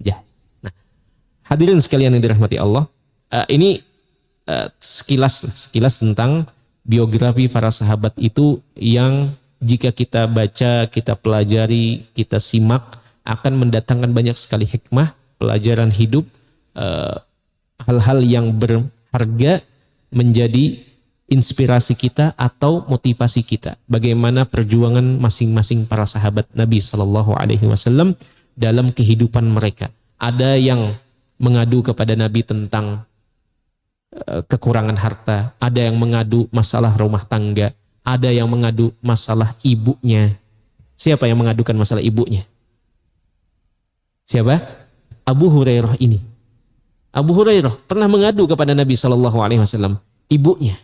S1: Jahash. Nah, hadirin sekalian yang dirahmati Allah, ini sekilas tentang biografi para sahabat itu yang jika kita baca, kita pelajari, kita simak, akan mendatangkan banyak sekali hikmah, pelajaran hidup, hal-hal yang berharga menjadi inspirasi kita atau motivasi kita. Bagaimana perjuangan masing-masing para sahabat Nabi Shallallahu Alaihi Wasallam dalam kehidupan mereka. Ada yang mengadu kepada Nabi tentang kekurangan harta, ada yang mengadu masalah rumah tangga, ada yang mengadu masalah ibunya. Siapa yang mengadukan masalah ibunya? Siapa? Abu Hurairah ini. Abu Hurairah pernah mengadu kepada Nabi Shallallahu Alaihi Wasallam ibunya.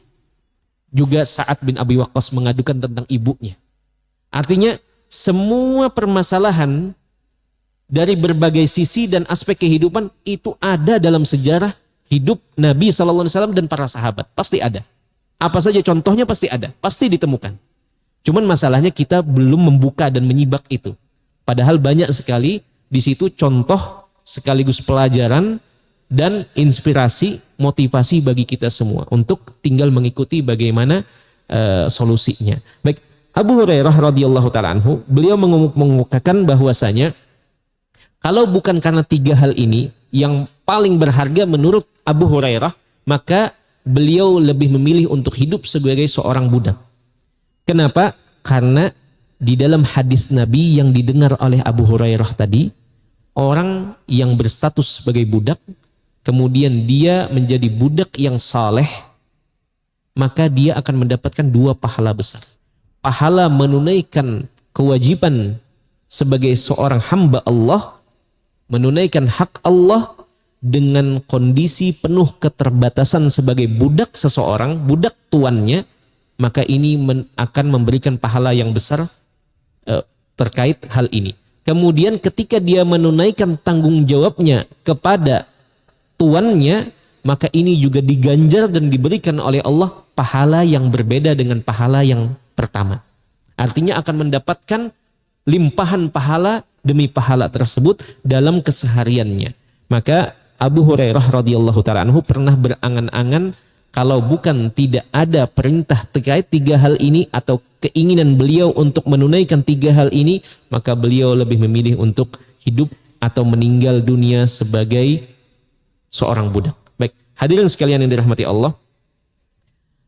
S1: Juga Sa'ad bin Abi Waqqas mengadukan tentang ibunya. Artinya semua permasalahan dari berbagai sisi dan aspek kehidupan itu ada dalam sejarah hidup Nabi SAW dan para sahabat. Pasti ada. Apa saja contohnya pasti ada. Pasti ditemukan. Cuman masalahnya kita belum membuka dan menyibak itu. Padahal banyak sekali di situ contoh sekaligus pelajaran dan inspirasi, motivasi bagi kita semua untuk tinggal mengikuti bagaimana solusinya. Baik, Abu Hurairah radhiyallahu taala anhu, beliau mengemukakan bahwasanya kalau bukan karena tiga hal ini yang paling berharga menurut Abu Hurairah, maka beliau lebih memilih untuk hidup sebagai seorang budak. Kenapa? Karena di dalam hadis Nabi yang didengar oleh Abu Hurairah tadi, orang yang berstatus sebagai budak, kemudian dia menjadi budak yang saleh, maka dia akan mendapatkan dua pahala besar. Pahala menunaikan kewajiban sebagai seorang hamba Allah, menunaikan hak Allah dengan kondisi penuh keterbatasan sebagai budak seseorang, budak tuannya, maka ini akan memberikan pahala yang besar terkait hal ini. Kemudian ketika dia menunaikan tanggung jawabnya kepada tuannya, maka ini juga diganjar dan diberikan oleh Allah pahala yang berbeda dengan pahala yang pertama. Artinya akan mendapatkan limpahan pahala demi pahala tersebut dalam kesehariannya. Maka Abu Hurairah radhiyallahu taala anhu pernah berangan-angan kalau bukan tidak ada perintah terkait tiga hal ini atau keinginan beliau untuk menunaikan tiga hal ini, maka beliau lebih memilih untuk hidup atau meninggal dunia sebagai seorang budak. Baik, hadirin sekalian yang dirahmati Allah.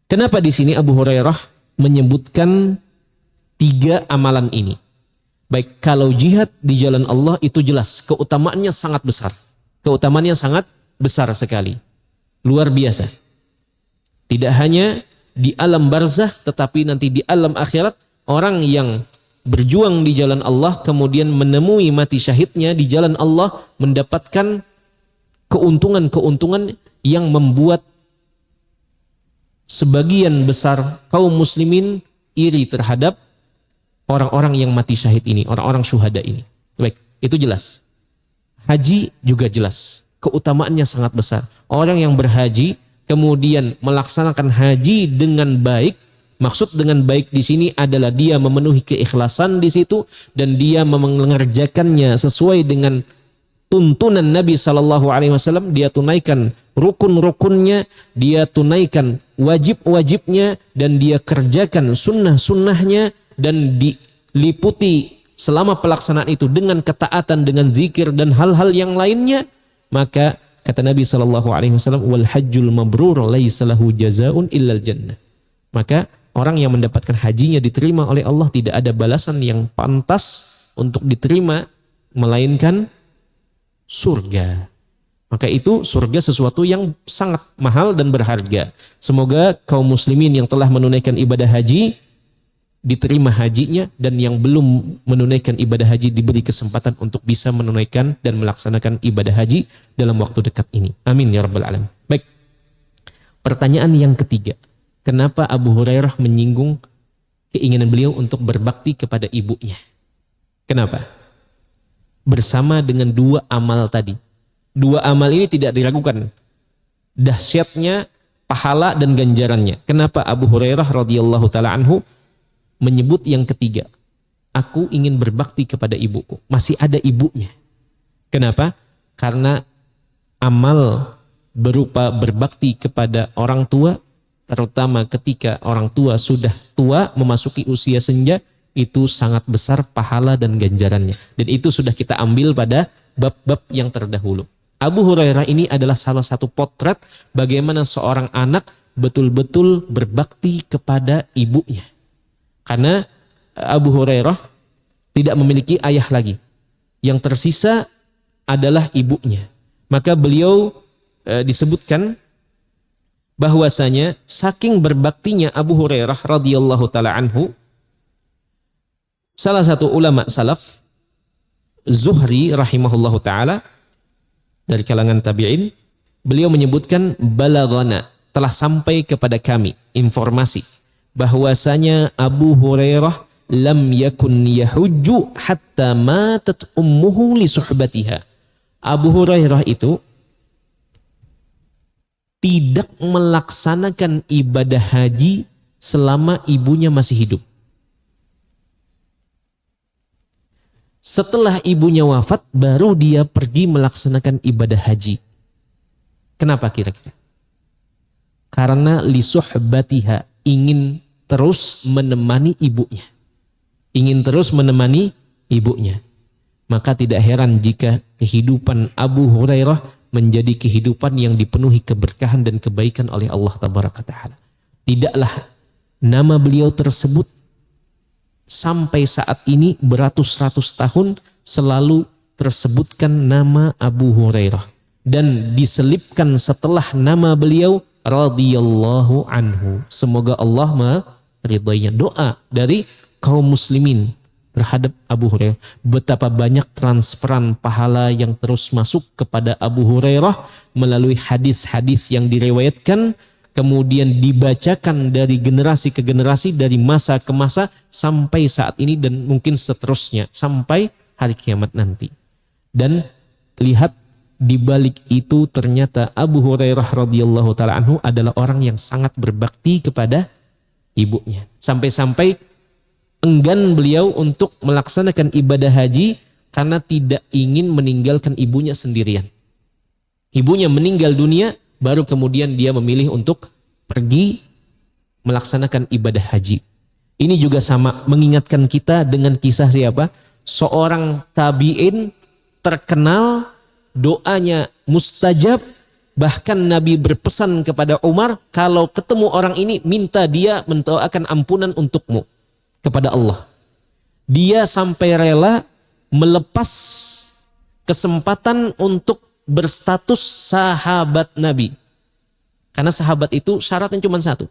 S1: Kenapa di sini Abu Hurairah menyebutkan tiga amalan ini? Baik, kalau jihad di jalan Allah itu jelas keutamaannya sangat besar. Keutamaannya sangat besar sekali. Luar biasa. Tidak hanya di alam barzakh, tetapi nanti di alam akhirat, orang yang berjuang di jalan Allah kemudian menemui mati syahidnya di jalan Allah mendapatkan keuntungan-keuntungan yang membuat sebagian besar kaum muslimin iri terhadap orang-orang yang mati syahid ini, orang-orang syuhada ini. Baik, itu jelas. Haji juga jelas, keutamaannya sangat besar. Orang yang berhaji kemudian melaksanakan haji dengan baik, maksud dengan baik di sini adalah dia memenuhi keikhlasan di situ dan dia mengerjakannya sesuai dengan tuntunan Nabi Shallallahu Alaihi Wasallam. Dia tunaikan rukun-rukunnya, dia tunaikan wajib-wajibnya, dan dia kerjakan sunnah-sunnahnya, dan diliputi selama pelaksanaan itu dengan ketaatan, dengan zikir dan hal-hal yang lainnya. Maka kata Nabi Shallallahu Alaihi Wasallam, wal hajjul mabrur laisa lahu jazaun illal jannah. Maka orang yang mendapatkan hajinya diterima oleh Allah tidak ada balasan yang pantas untuk diterima melainkan surga. Maka itu surga sesuatu yang sangat mahal dan berharga. Semoga kaum muslimin yang telah menunaikan ibadah haji diterima hajinya, dan yang belum menunaikan ibadah haji diberi kesempatan untuk bisa menunaikan dan melaksanakan ibadah haji dalam waktu dekat ini. Amin ya rabbal alamin. Baik. Pertanyaan yang ketiga, kenapa Abu Hurairah menyinggung keinginan beliau untuk berbakti kepada ibunya? Kenapa? Bersama dengan dua amal tadi. Dua amal ini tidak diragukan dahsyatnya pahala dan ganjarannya. Kenapa Abu Hurairah radhiyallahu taala anhu menyebut yang ketiga? Aku ingin berbakti kepada ibuku. Masih ada ibunya. Kenapa? Karena amal berupa berbakti kepada orang tua, terutama ketika orang tua sudah tua memasuki usia senja, itu sangat besar pahala dan ganjarannya. Dan itu sudah kita ambil pada bab-bab yang terdahulu. Abu Hurairah ini adalah salah satu potret bagaimana seorang anak betul-betul berbakti kepada ibunya. Karena Abu Hurairah tidak memiliki ayah lagi. Yang tersisa adalah ibunya. Maka beliau disebutkan bahwasanya saking berbaktinya Abu Hurairah radhiyallahu taala anhu, salah satu ulama salaf, Zuhri rahimahullahu taala, dari kalangan tabi'in, beliau menyebutkan balaghana, telah sampai kepada kami informasi bahwasanya Abu Hurairah lam yakun yahujju hatta matat ummuhu li suhbatiha. Abu Hurairah itu tidak melaksanakan ibadah haji selama ibunya masih hidup. Setelah ibunya wafat, baru dia pergi melaksanakan ibadah haji. Kenapa kira-kira? Karena lisuhbatiha, ingin terus menemani ibunya. Ingin terus menemani ibunya. Maka tidak heran jika kehidupan Abu Hurairah menjadi kehidupan yang dipenuhi keberkahan dan kebaikan oleh Allah Tabaraka Ta'ala. Tidaklah nama beliau tersebut sampai saat ini beratus-ratus tahun selalu tersebutkan nama Abu Hurairah. Dan diselipkan setelah nama beliau radhiyallahu anhu. Semoga Allah meridainya. Doa dari kaum muslimin terhadap Abu Hurairah. Betapa banyak transferan pahala yang terus masuk kepada Abu Hurairah melalui hadis-hadis yang diriwayatkan, kemudian dibacakan dari generasi ke generasi, dari masa ke masa sampai saat ini dan mungkin seterusnya sampai hari kiamat nanti. Dan lihat di balik itu ternyata Abu Hurairah radhiyallahu taala anhu adalah orang yang sangat berbakti kepada ibunya. Sampai-sampai enggan beliau untuk melaksanakan ibadah haji karena tidak ingin meninggalkan ibunya sendirian. Ibunya meninggal dunia, baru kemudian dia memilih untuk pergi melaksanakan ibadah haji. Ini juga sama mengingatkan kita dengan kisah siapa? Seorang tabi'in terkenal, doanya mustajab, bahkan Nabi berpesan kepada Umar, kalau ketemu orang ini minta dia mendoakan ampunan untukmu kepada Allah. Dia sampai rela melepas kesempatan untuk berstatus sahabat Nabi. Karena sahabat itu syaratnya cuma satu.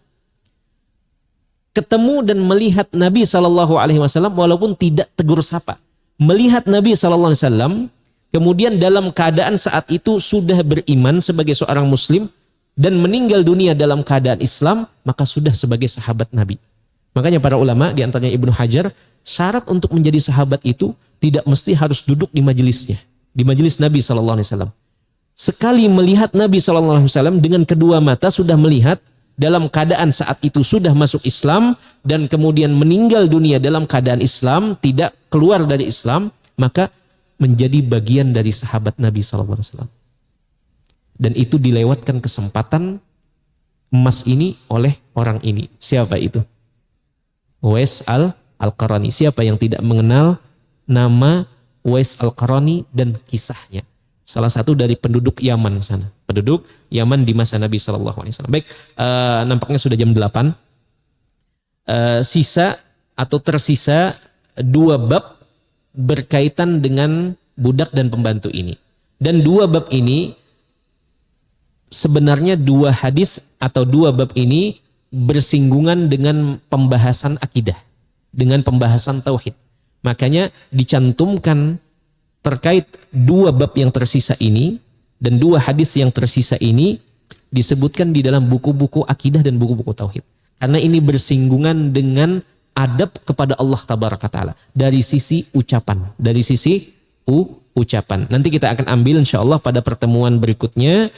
S1: Ketemu dan melihat Nabi SAW walaupun tidak tegur sapa. Melihat Nabi SAW, kemudian dalam keadaan saat itu sudah beriman sebagai seorang muslim dan meninggal dunia dalam keadaan Islam, maka sudah sebagai sahabat Nabi. Makanya para ulama, di antaranya Ibnu Hajar, syarat untuk menjadi sahabat itu tidak mesti harus duduk di majelisnya, di majelis Nabi SAW. Sekali melihat Nabi SAW dengan kedua mata sudah melihat, dalam keadaan saat itu sudah masuk Islam dan kemudian meninggal dunia dalam keadaan Islam, tidak keluar dari Islam, maka menjadi bagian dari sahabat Nabi SAW. Dan itu dilewatkan kesempatan emas ini oleh orang ini. Siapa itu? Uwais Al-Qarani. Siapa yang tidak mengenal nama Uwais Al-Qarani dan kisahnya? Salah satu dari penduduk Yaman sana. Penduduk Yaman di masa Nabi SAW. Baik, nampaknya sudah jam 8. Sisa atau tersisa 2 bab berkaitan dengan budak dan pembantu ini. Dan 2 bab ini sebenarnya 2 hadis atau 2 bab ini bersinggungan dengan pembahasan akidah, dengan pembahasan tauhid. Makanya dicantumkan terkait 2 bab yang tersisa ini dan 2 hadis yang tersisa ini disebutkan di dalam buku-buku akidah dan buku-buku tauhid. Karena ini bersinggungan dengan adab kepada Allah Tabaraka Ta'ala dari sisi ucapan, dari sisi ucapan. Nanti kita akan ambil insyaallah pada pertemuan berikutnya.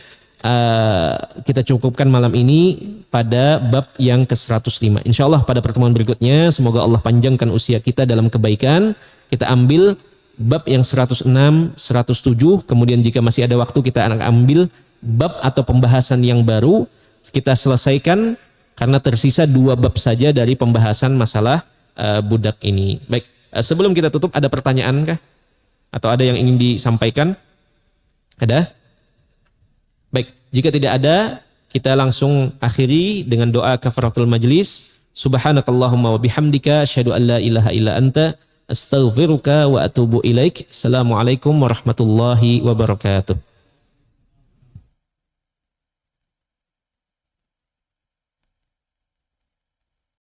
S1: Kita cukupkan malam ini pada bab yang ke-105. Insyaallah pada pertemuan berikutnya semoga Allah panjangkan usia kita dalam kebaikan. Kita ambil bab yang 106, 107, kemudian jika masih ada waktu kita akan ambil bab atau pembahasan yang baru. Kita selesaikan karena tersisa 2 bab saja dari pembahasan masalah budak ini. Baik, sebelum kita tutup ada pertanyaan kah? Atau ada yang ingin disampaikan? Ada? Baik, jika tidak ada kita langsung akhiri dengan doa kafaratul majlis. Subhanakallahumma wa bihamdika asyhadu an la ilaha illa anta astaghfiruka wa atubu ilaik. Assalamualaikum warahmatullahi wabarakatuh.